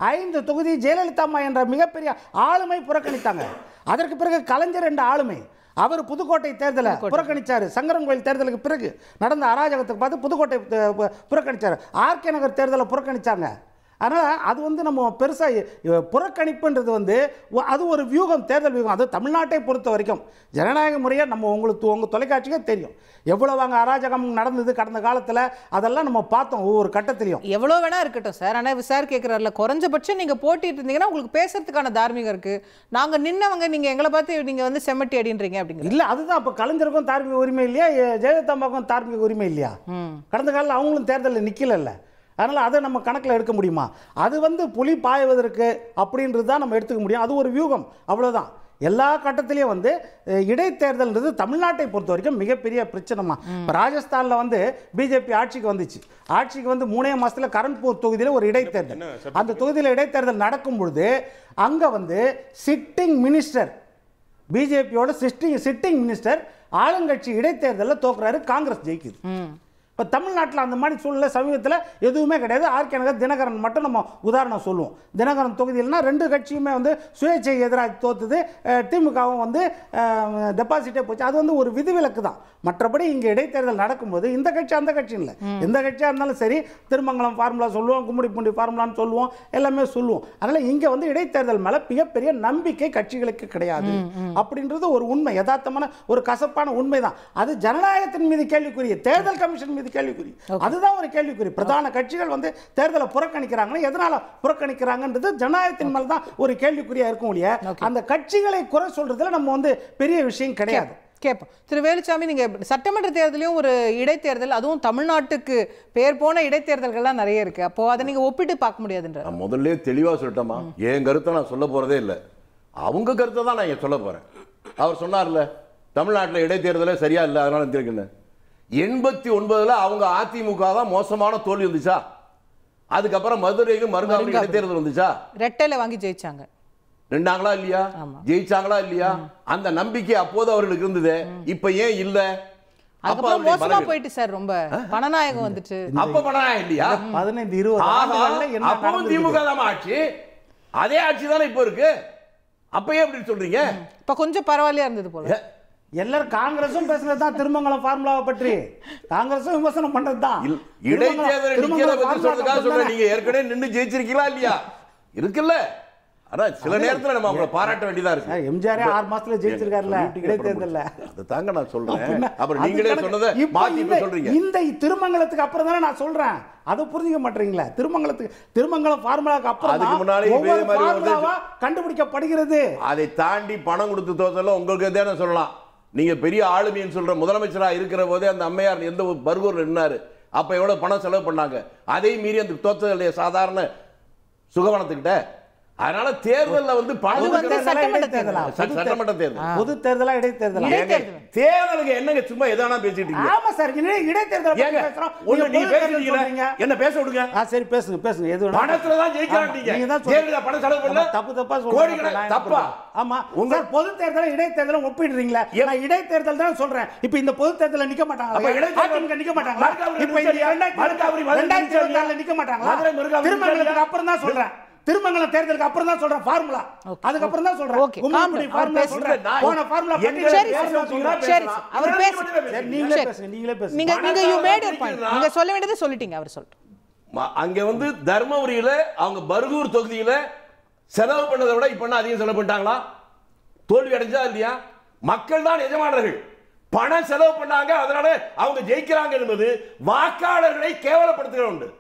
5 தொகுதி ஜெயலலிதா அம்மா என்ற மிகப்பெரிய ஆளுமை புறக்கணித்தாங்க. அதற்கு பிறகு கலைஞர் என்ற ஆளுமை, அவர் புதுக்கோட்டை தேர்தலை புறக்கணிச்சார். சங்கரன்கோயில் தேர்தலுக்கு பிறகு நடந்த அராஜகத்துக்கு பார்த்து புதுக்கோட்டை புறக்கணிச்சார். ஆர்கே நகர் தேர்தலை புறக்கணிச்சாங்க. அதனால் அது வந்து நம்ம பெருசாக புறக்கணிப்புன்றது வந்து அது ஒரு வியூகம், தேர்தல் வியூகம். அது தமிழ்நாட்டை பொறுத்த வரைக்கும் ஜனநாயக முறையாக நம்ம உங்கள் தொலைக்காட்சிக்கே தெரியும் எவ்வளவு அங்கே அராஜகம் நடந்தது கடந்த காலத்தில். அதெல்லாம் நம்ம பார்த்தோம் ஒவ்வொரு கட்டத்திலையும். எவ்வளோ வேணா இருக்கட்டும் சார், ஆனால் சார் கேட்குறாருல, குறைஞ்சபட்சம் நீங்கள் போட்டிட்டு இருந்தீங்கன்னா உங்களுக்கு பேசுறதுக்கான தார்மீகம் இருக்குது. நாங்கள் நின்னவங்க நீங்கள் எங்களை பார்த்து நீங்கள் வந்து செம்மட்டி அடின்றீங்க அப்படிங்க. இல்லை, அதுதான் இப்போ கலைஞருக்கும் தார்மீக உரிமை இல்லையா, ஜெயலலிதா அம்மாவுக்கும் தார்மீக உரிமை இல்லையா? கடந்த காலத்தில் அவங்களும் தேர்தலில் நிற்கல. அதனால் அதை நம்ம கணக்கில் எடுக்க முடியுமா? அது வந்து புலி பாய்வதற்கு அப்படின்றது தான் நம்ம எடுத்துக்க முடியும். அது ஒரு வியூகம், அவ்வளோதான். எல்லா கட்டத்திலையும் வந்து இடைத்தேர்தல்ன்றது தமிழ்நாட்டை பொறுத்த வரைக்கும் மிகப்பெரிய பிரச்சனைமா. இப்போ ராஜஸ்தானில் வந்து பிஜேபி ஆட்சிக்கு வந்துச்சு. ஆட்சிக்கு வந்து 3 மாதத்தில் கரண்பூர் தொகுதியில் ஒரு இடைத்தேர்தல், அந்த தொகுதியில் இடைத்தேர்தல் நடக்கும் பொழுது அங்கே வந்து சிட்டிங் மினிஸ்டர், பிஜேபியோட சிட்டிங் மினிஸ்டர் ஆளுங்கட்சி இடைத்தேர்தலில் தோக்குறாரு, காங்கிரஸ் ஜெயிக்குது. இப்போ தமிழ்நாட்டில் அந்த மாதிரி சூழ்நிலை சமீபத்தில் எதுவுமே கிடையாது. ஆர்கே நகர், தினகரன் மட்டும் நம்ம உதாரணம் சொல்லுவோம். தினகரன் தொகுதியில்னா 2 கட்சியுமே வந்து சுயேட்சை எதிராக தோத்துது, திமுகவும் வந்து டெபாசிட்டே போச்சு. அது வந்து ஒரு விதிவிலக்கு தான். மற்றபடி இங்கே இடைத்தேர்தல் நடக்கும்போது இந்த கட்சி அந்த கட்சி இல்லை, எந்த கட்சியாக இருந்தாலும் சரி, திருமங்கலம் ஃபார்முலா சொல்லுவோம், கும்மிடிப்பூண்டி ஃபார்முலான்னு சொல்லுவோம், எல்லாமே சொல்லுவோம். அதனால் இங்கே வந்து இடைத்தேர்தல் மேலே மிகப்பெரிய நம்பிக்கை கட்சிகளுக்கு கிடையாது அப்படின்றது ஒரு உண்மை, யதார்த்தமான ஒரு கசப்பான உண்மை தான். அது ஜனநாயகத்தின் மீது கேள்விக்குரிய, தேர்தல் கமிஷன் மீது கேள்விக்குறி, அதுதான் ஒரு கேள்விக்குறி. பிரதான கட்சிகள் வந்து தேர்தலை புறக்கணிக்கிறாங்கன்னா எதனால புறக்கணிக்கிறாங்கன்றது ஜனநாயகத்தின் மேல் தான் ஒரு கேள்விக்குறியா இருக்கும் இல்லையா? அந்த கட்சிகளை குறை சொல்றதுல நம்ம வந்து பெரிய விஷயம் கிடையாது. கேட்போம். திரு வேலுச்சாமி, நீங்க சட்டமன்ற தேர்தலையும் ஒரு இடைத்தேர்தல், அதுவும் தமிழ்நாட்டுக்கு பேர் போன இடைத்தேர்தல்கள்லாம் நிறைய இருக்கு, அப்போ அதை நீங்க ஒப்பிட்டு பார்க்க முடியாதுன்ற முதல்ல தெளிவா சொல்லிட்டோமா, என் கருத்தை நான் சொல்ல போறதே இல்லை, அவங்க கருத்தை தான் நான் சொல்ல போறேன். அவர் சொன்னார்ல தமிழ்நாட்டில் இடைத்தேர்தலே சரியா இல்லை, அதனால தெரிஞ்சுக்கணும். 89 அவங்க அதிமுக தான் மோசமான தோல்வி வந்துச்சா? அதுக்கப்புறம் மதுரையிலும் மருங்காவிலும் இடைத்தேர்தல் வந்துச்சா? ரெட்டையில வாங்கி ஜெயிச்சாங்க. ரெண்டாங்களா இல்லையா? ஜெயிச்சாங்களா இல்லையா? அந்த நம்பிக்கை அப்போது அவர்களுக்கு இருந்தது. இப்ப ஏன் இல்ல? அதுக்கப்புறம் மோசமா போயிட்டு சார், ரொம்ப பணநாயகம் வந்துட்டு. அப்ப பணநாயகம் இல்லையா? 15-20 ஆண்டுகள்ல என்ன அப்பவும் திமுக தான் ஆட்சி, அதே ஆட்சி தானே இப்ப இருக்கு. அப்பயே எப்படி சொல்றீங்க? இப்ப கொஞ்சம் பரவாயில்லையா இருந்தது போல. எல்லாரும் காங்கிரஸும் பேசுறதுதான் திருமங்கலம் ஃபார்முலாவை பற்றி, காங்கிரஸும் விமர்சனம் பண்றதுதான். இடைத்தேர்தல் நிக்கிறத பத்தி சொல்றதுக்காக சொல்றேன். நீங்க ஏற்கனவே நின்னு ஜெயிச்சிருக்கீங்களா இல்லையா? இருக்குல்ல. ஆனா சில நேரத்துல நம்ம அவங்களை பாராட்ட வேண்டியதா இருக்கு. எம்ஜிஆர் 6 மாசத்துல ஜெயிச்சிருக்காருல்ல இடைத்தேர்தல்ல. அது தாங்க நான் சொல்றேன். அப்புறம் நீங்களே சொன்னதை மாத்தி இப்ப சொல்றீங்க. இந்த திருமங்கலத்துக்கு அப்புறம் தானே நான் சொல்றேன். அதை புரிஞ்சுக்க மாட்டீங்களா? திருமங்கலம் ஃபார்முலாக்கு அப்புறம் அதுக்கு முன்னாடி ஒவ்வொரு ஃபார்முலாவா கண்டுபிடிக்கப்படுகிறது. அதை தாண்டி பணம் கொடுத்து தோத்தல உங்களுக்கு தானே சொல்லலாம். நீங்க பெரிய ஆளுமைன்னு சொல்ற முதலமைச்சரா இருக்கிற போதே அந்த அம்மையார் எந்த பர்கூர்ல நின்னாரு, அப்ப எவ்வளவு பணம் செலவு பண்ணாங்க, அதை மீறி அந்த தோத்தது இல்லையா சாதாரண சுகவனத்துக்கிட்ட. அதனால தேர்தல்ல வந்து சட்டமன்ற தேர்தல், பொது தேர்தலா இடைத்தேர்தலா? தேர்தலுக்கு என்னங்க சும்மா எதானா பேசிட்டு இருக்கீங்க? ஆமா சார், இடைத்தேர்தல் பேசுறோம். நீங்க பேசுறீங்க, என்ன பேச விடுங்க. சரி பேசுங்க. எது பணத்துல தான் ஜெயிக்கறாங்க. நீங்க தேர்தல்ல பணம் செலவு பண்ணல, தப்பா சொல்றீங்க. தப்பா? ஆமா, உங்க பொது தேர்தலை இடைத்தேர்தலை ஒப்பிடுறீங்களா? நான் இடைத்தேர்தல் தான் சொல்றேன். இப்போ இந்த பொது தேர்தல்ல நிக்க மாட்டாங்க, அப்ப இடைத்தேர்தல் நிக்க மாட்டாங்களா? இப்போ இந்த 2024 நிக்க மாட்டாங்களா? திருமங்கலத்துக்கு அப்புறம் தான் சொல்றேன். திருமங்கலம் தேர்தலுக்கு அப்புறம் தான் சொல்றேன் ஃபார்முலா. அதுக்கு அப்புறம் தான் சொல்றேன். உங்களுடைய ஃபார்முலா சொல்றேன். போன ஃபார்முலா பத்தி சரி அவர் பேசுங்க. நீங்களே பேசுங்க. நீங்க யூ மேட் யுவர் பாயிண்ட். நீங்க சொல்ல வேண்டியதை சொல்லிட்டீங்க. அவர் சொல்லிட்டு அங்க வந்து தர்மபுரியில அவங்க பர்கூர் தொகுதியில செலவு பண்ணதை விட இப்ப அதிகம் செலவு பண்ணிட்டாங்களா? தோல்வி அடைஞ்சா இல்லையா? மக்கள் தான் எஜமானர்கள். பணம் செலவு பண்ணாங்க, அதனால அவங்க ஜெயிக்கிறாங்க என்பது வாக்காளர்களை கேவலப்படுத்துகிற ஒன்று.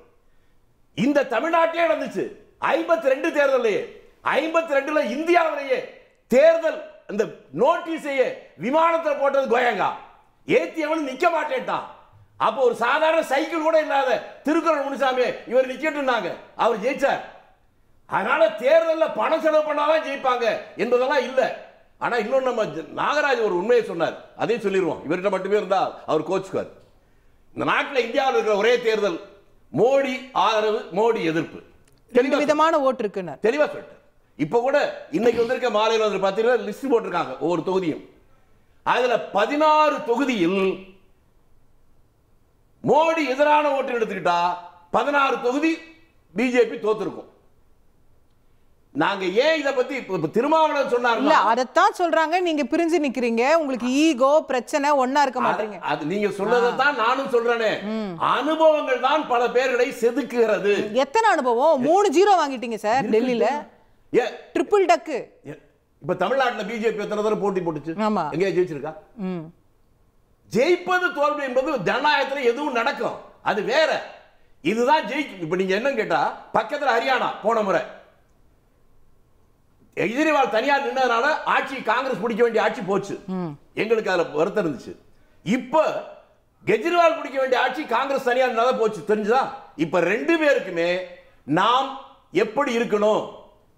இந்த தமிழ்நாட்டிலே நடந்துச்சு. 52 தேர்தலையே, 52ல இந்தியாவிலேயே தேர்தல் இந்த நோட்டீஸையே விமானத்தில் போட்டது கோயங்கா. ஏத்தியவன் நிக்க மாட்டேன்ட்டான். அப்போ ஒரு சாதாரண சைக்கிள் கூட இல்லாத திருக்குறள் முனுசாமி இவர் நிக்கட்டுனாங்க, அவர் ஜெயிச்சார். அதனால தேர்தல்ல பணம் செலவு பண்ணாதான் ஜெயிப்பாங்க என்பதெல்லாம் இல்ல. ஆனா இன்னொன்னு, நம்ம நாகராஜ் ஒரு உண்மையை சொன்னார், அதையும் சொல்லிடுவோம். இவர்கிட்ட மட்டுமே இருந்தா அவர் கோச்சுக்கார். இந்த நாட்டில் இந்தியாவில் இருக்கிற ஒரே தேர்தல் மோடி ஆதரவு, மோடி எதிர்ப்பு. விதமான ஓட்டு இருக்கு தெளிவா சொல்லிட்டேன். இப்ப கூட இன்னைக்கு வந்திருக்க மாலையில் வந்து பாத்தீங்கன்னா லிஸ்ட் போட்டிருக்காங்க ஒவ்வொரு தொகுதியும். அதுல 16 தொகுதியில் மோடி எதிரான ஓட்டு எடுத்துக்கிட்டா 16 தொகுதி பிஜேபி தோத்துருக்கும். நாங்க ஏன் இத பத்தி திருமாவளவன் சொன்னார் இல்ல, அதத்தான் சொல்றாங்க. நீங்க பிரிஞ்சு நிக்கிறீங்க, உங்களுக்கு ஈகோ பிரச்சனை, ஒண்ணா இருக்க மாட்டீங்க. அது நீங்க சொல்லதை தான் நானும் சொல்றேனே. அனுபவங்கள் தான் பல பேர்களை செதுக்குகிறது. எத்தனை அனுபவம்? 3-0 வாங்கிட்டீங்க சார் டெல்லியில. ட்ரிபிள் டக்கு. இப்ப தமிழ்நாட்டுல பிஜேபி எத்தனை தடவை போட்டி போட்டுச்சு? எங்க ஜெயிச்சிருக்கா? ஜெயிப்பது தோல்வி என்பது ஜனநாயகத்துல எதுவும் நடக்கும், அது வேற. இதுதான் ஜெயிக்கும். இப்ப நீங்க என்ன கேட்டா, பக்கத்துல ஹரியானா போன முறை கெஜ்ரிவால் தனியார் நின்னதுனால ஆட்சி காங்கிரஸ் பிடிக்க வேண்டிய ஆட்சி போச்சு. எங்களுக்கு அதுல வருத்தம் இருந்துச்சு. இப்ப கெஜ்ரிவால் பிடிக்க வேண்டிய ஆட்சி காங்கிரஸ் தனியார் நின்னதா போச்சு, தெரிஞ்சுதா? இப்ப 2 பேருக்குமே நாம் எப்படி இருக்கணும்?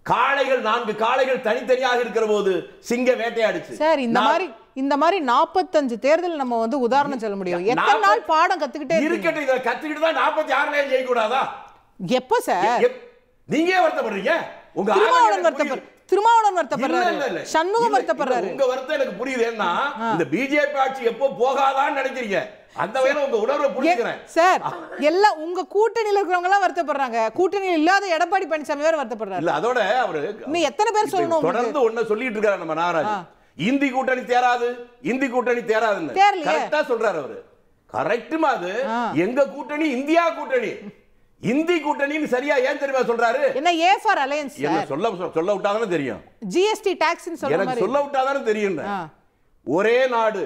காளைகள் 4 காளைகள் தனித்தனியாக இருக்கிற போது சிங்க வேட்டையாடுச்சு சார். இந்த மாதிரி 45 தேர்தல் நம்ம வந்து உதாரணம் சொல்ல முடியும். எத்தனை நாள் பாடம் கத்துக்கிட்டே இருக்கட்டும். இத கத்துக்கிட்டு தான் 46 ஜெயிக்க கூடாதா? எப்ப சார் நீங்க வருத்தப்படுறீங்க? உங்க திருமாவளவன் வருத்தப்படுறாரு, சண்முகம் வருத்தப்படுறாரு. உங்க வருத்தம் எனக்கு புரியுது. என்ன இந்த பிஜேபி ஆட்சி எப்போ போகாதான்னு நினைக்கிறீங்க? அந்த வகையில உங்க உணர்வை புரிஞ்சுக்கிறேன் சார். எல்லாம் உங்க கூட்டணியில இருக்கிறவங்க எல்லாம் வருத்தப்படுறாங்க, கூட்டணியில் இல்லாத எடப்பாடி பழனிசாமி வேற வருத்தப்படுறாரு. இல்ல, அதோட அவரு இன்னும் எத்தனை பேர் சொல்லணும்? தொடர்ந்து ஒண்ணு சொல்லிட்டு இருக்காரு நம்ம நாகராஜ். இந்தி கூட்டணி தேராது, இந்தி கூட்டணி தேராதுன்னு கரெக்டா சொல்றாரு அவரு. கரெக்ட்டுமா? அது எங்க கூட்டணி இந்தியா கூட்டணி. இந்தி கூட்டணின்னு சரியா ஏன் தெரியுமா சொல்றாரு? என்ன ஏ ஃபார் அலையன்ஸ்? என்ன சொல்ல விட்டாதானே தெரியும். ஜிஎஸ்டி டாக்ஸ்னு சொல்ற மாதிரி எனக்கு சொல்ல விட்டாதானே தெரியும். ஒரே நாடு,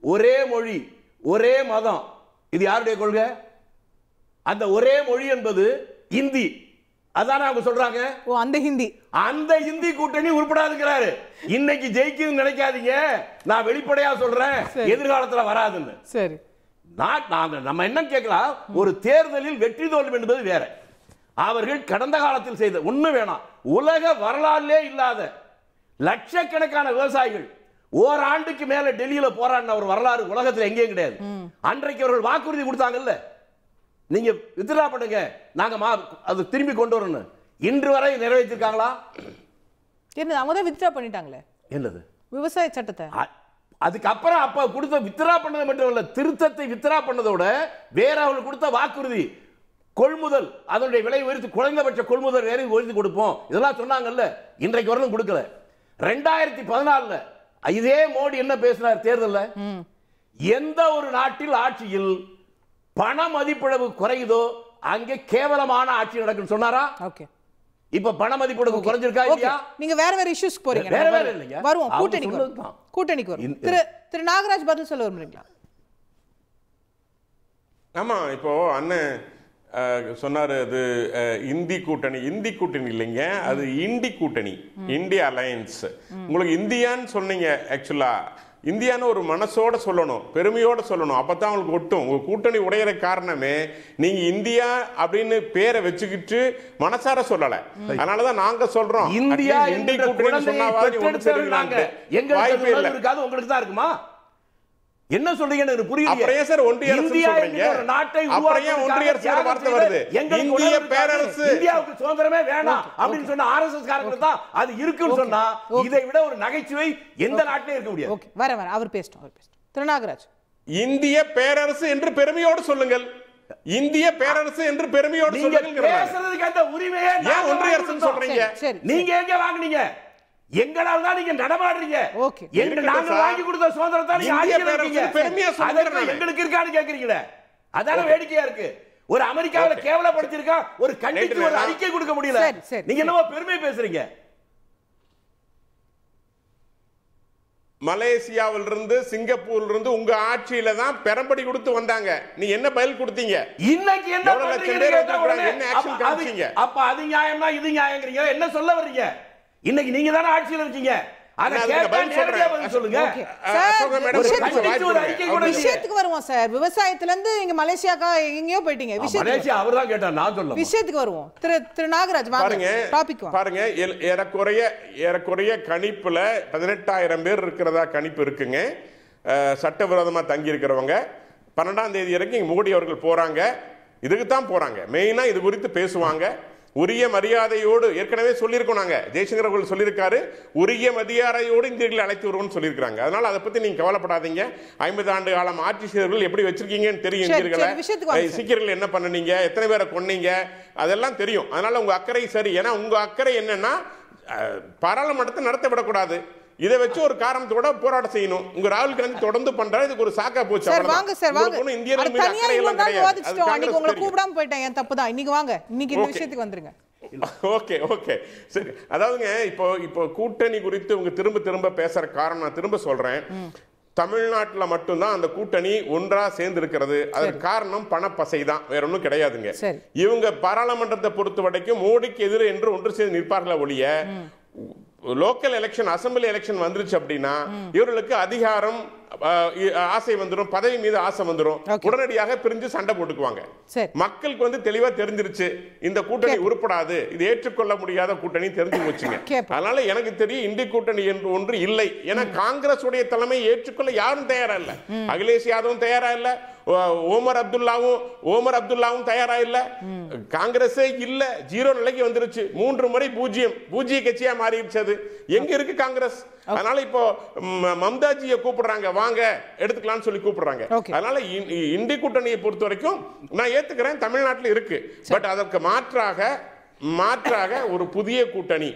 ஒரே மொழி, ஒரே மதம், இது யாருடைய கொள்கை? அந்த ஒரே மொழி என்பது இந்தி. அதானே அவங்க சொல்றாங்க. அந்த ஹிந்தி கூட்டணி உருப்படாதுங்கிறாரு. இன்னைக்கு ஜெயிக்குன்னு நினைக்காதீங்க, நான் வெளிப்படையா சொல்றேன், எதிர்காலத்துல வராதுன்னு. சரி, நம்ம என்ன கேட்கலாம், ஒரு தேர்தலில் வெற்றி தோல்வி என்பது வேற. அவர்கள் கடந்த காலத்தில் செய்த ஒண்ணு வேணாம், உலக வரலாற்றிலே இல்லாத லட்சக்கணக்கான விவசாயிகள் ஓராண்டுக்கு மேல டெல்லியில போராடின ஒரு வரலாறு உலகத்துல எங்கேயும் கிடையாது. அன்றைக்கு அவர்கள் வாக்குறுதி கொடுத்தாங்கல்ல, நீங்க வித்ட்ரா பண்ணுங்க, நாங்க அது திரும்பி கொண்டு வரணும். இன்று வரை நிறைவேற்றிருக்காங்களா? என்ன அவங்க தான் வித்ட்ரா பண்ணிட்டாங்களே. என்னது விவசாய சட்டத்தை? அதுக்கப்புறம் அப்ப கொடுத்த வித்ட்ரா பண்ணது மட்டும் இல்ல, திருத்தத்தை வித்ட்ரா பண்ணதோட வேற அவர்கள் கொடுத்த வாக்குறுதி கொள்முதல், அதனுடைய விலை உயர்த்தி குறைந்தபட்ச கொள்முதல் வேற உயர்த்தி கொடுப்போம், இதெல்லாம் சொன்னாங்கல்ல, இன்றைக்கு வரலும் கொடுக்கல. 2014 இதே மோடி என்ன பேசினார் தேர்தல்ல, எந்த ஒரு நாட்டில் ஆட்சியில் பண மதிப்பிழவு குறையுதோ அங்கே கேவலமான ஆட்சி நடக்கும் சொன்னாரா? ஓகே. இப்ப பண மதிப்பிழவு குறைஞ்சிருக்கா இல்லையா? நீங்க வேற இஷ்யூஸ் போறீங்க. வேற இல்லைங்க, வருவோம் கூட்டணிக்கு வரும். திரு நாகராஜ் பதில் சொல்ல விரும்புறீங்களா? ஆமா, இப்போ அண்ணன் சொன்னாரு அது இந்தி கூட்டணி. இந்தி கூட்டணி இல்லைங்க, அது இண்டி கூட்டணி, இந்தியா அலையன்ஸ். உங்களுக்கு இந்தியான்னு சொன்னீங்க, ஆக்சுவலா இந்தியான்னு ஒரு மனசோட சொல்லணும், பெருமையோட சொல்லணும், அப்பதான் உங்களுக்கு ஒட்டும். உங்க கூட்டணி உடையிற காரணமே நீங்க இந்தியா அப்படின்னு பேரை வச்சுக்கிட்டு மனசார சொல்லல. அதனாலதான் நாங்க சொல்றோம் இந்தியா இந்தி கூட்டணி சொன்னாவது உங்களுக்கு தான் இருக்குமா? என்ன சொல்றீங்க எனக்கு புரியல. அப்புறம் ஏன் சார் ஒன்றிய அரசு சொல்றீங்க? ஒரு நாட்டை அப்புறம் ஏன் ஒன்றிய அரசு வார்த்தை வருது? இந்திய பேரரசு, இந்தியாவுக்கு சுதந்திரமே வேணாம் அப்படின்னு சொன்ன ஆர்எஸ்எஸ் காரர்கள் தான் அது இருக்குன்னு சொன்னா இதை விட ஒரு நகைச்சுவை எந்த நாட்டிலே இருக்க முடியாது. ஓகே, வர அவர் பேசட்டும். திரு நாகராஜ், இந்திய பேரரசு என்று பெருமையோடு சொல்லுங்கள். இந்திய பேரரசு என்று பெருமையோடு சொல்லுங்கள். பேசுறதுக்கு அந்த உரிமையை ஏன் ஒன்றிய அரசு சொல்றீங்க? நீங்க எங்க வாங்குனீங்க? எங்களால தான் நீங்க நடமாடுறீங்க. ஓகே, நாங்க வாங்கி கொடுத்த சுதந்திரத்தை நீங்க ஆட்சியில இருக்கீங்க, எங்களுக்கு இருக்கான்னு கேக்குறீங்களே, அதான வேடிக்கையா இருக்கு. ஒரு அமெரிக்காவில கேவலப்படுத்திருக்கா, ஒரு கண்டித்து ஒரு அறிக்கை கொடுக்க முடியல, நீங்க என்னவோ பெருமை பேசுறீங்க. மலேசியாவில இருந்து சிங்கப்பூர்ல இருந்து உங்க ஆட்சியில தான் பெரம்படி கொடுத்து வந்தாங்க. நீ என்ன பதில் கொடுத்தீங்க? இன்னைக்கு என்ன பண்றீங்க? அப்ப அது நியாயம்னா இது நியாயம்ங்கறீங்க, என்ன சொல்ல வர்றீங்க? இன்னைக்கு நீங்க தான ஆட்சியில இருக்கீங்க, அத கேட்டா நேரடியா பதில் சொல்லுங்க. விஷயத்துக்கு வருவோம் சார். விவசாயத்துல இருந்து நீங்க மலேசியாக்கா எங்கேயோ போயிட்டீங்க. மலேசியா அவர்தான் கேட்டார், நான் சொல்ல. விஷயத்துக்கு வருவோம். திரு நாகராஜ் பாருங்க, பாருங்க, ஏறக்குறைய கணிப்புல 18,000 பேர் இருக்கிறதா கணிப்பு இருக்குங்க. சட்டவிரோதமா தங்கி இருக்கிறவங்க 12ஆம் தேதி வரைக்கும் மோடி அவர்கள் போறாங்க. இதுக்கு தான் போறாங்க, மெயினா இது குறித்து பேசுவாங்க. உரிய மரியாதையோடு ஏற்கனவே சொல்லியிருக்கோம், நாங்க ஜெய்சங்கர் அவர்கள் சொல்லியிருக்காரு, உரிய மரியாதையோடு இந்தியர்களை அழைத்து வருவோம்னு சொல்லியிருக்காங்க. அதனால அதை பத்தி நீங்க கவலைப்படாதீங்க. 50 ஆண்டு காலம் ஆட்சி செய்தவர்கள் எப்படி வச்சிருக்கீங்கன்னு தெரியும். இந்தியர்களை சீக்கிரங்கள் என்ன பண்ணீங்க, எத்தனை பேரை கொன்னீங்க, அதெல்லாம் தெரியும். அதனால உங்க அக்கறை சரி. ஏன்னா உங்க அக்கறை என்னன்னா பாராளுமன்றத்தை நடத்தப்படக்கூடாது, இதை வச்சு ஒரு காரணத்தோட போராட்டம் செய்யணும். உங்க ராகுல் காந்தி தொடர்ந்து பண்றாரு, இதுக்கு ஒரு சாக்கா போச்சு. கூப்பிடாம போயிட்டேன், என் தப்பு தான். இன்னைக்கு வாங்க, இன்னைக்கு இந்த விஷயத்துக்கு வந்துருங்க. ஓகே ஓகே சரி. அதாவதுங்க இப்போ கூட்டணி குறித்து உங்க திரும்ப பேசுற காரணம் நான் திரும்ப சொல்றேன். தமிழ்நாட்டில் மட்டும்தான் அந்த கூட்டணி ஒன்றா சேர்ந்து இருக்கிறது. அதற்கு காரணம் பணப்பசை தான், வேற ஒன்றும் கிடையாதுங்க. இவங்க பாராளுமன்றத்தை பொறுத்த வரைக்கும் மோடிக்கு எதிர என்று ஒன்று சேர்ந்து நிற்பார்களா ஒழிய, லோக்கல் எலெக்ஷன், அசம்பிளி எலெக்ஷன் வந்துருச்சு அப்படின்னா இவர்களுக்கு அதிகாரம் ஆசை வந்துடும், பதவி மீது ஆசை வந்துடும், உடனடியாக பிரிஞ்சு சண்டை போட்டுக்குவாங்க. மக்களுக்கு வந்து தெளிவா தெரிஞ்சிருச்சு இந்த கூட்டணி உருப்படாது, இது ஏற்றுக்கொள்ள முடியாத கூட்டணி தெரிஞ்சு போச்சுங்க. அதனால எனக்கு தெரியும் இந்திய கூட்டணி என்று ஒன்று இல்லை. ஏன்னா காங்கிரஸ் உடைய தலைமை ஏற்றுக்கொள்ள யாரும் தயாரா இல்ல. அகிலேஷ் யாதவும் தயாரா இல்ல, ஓமர் அப்துல்லாவும் தயாரா இல்ல, காங்கிரஸே இல்ல, 0 நிலைக்கு வந்துருச்சு. 3 முறை பூஜ்ஜிய கட்சியா மாறிடுச்சு. எங்க இருக்கு காங்கிரஸ்? அதனால இப்போ மம்தாஜியை கூப்பிடுறாங்க, வாங்க எடுத்துக்கலாம்னு சொல்லி கூப்பிடுறாங்க. அதனால இந்திய கூட்டணியை பொறுத்த வரைக்கும் நான் ஏத்துக்கிறேன், தமிழ்நாட்டில் இருக்கு. பட் அதற்கு மாற்றாக ஒரு புதிய கூட்டணி,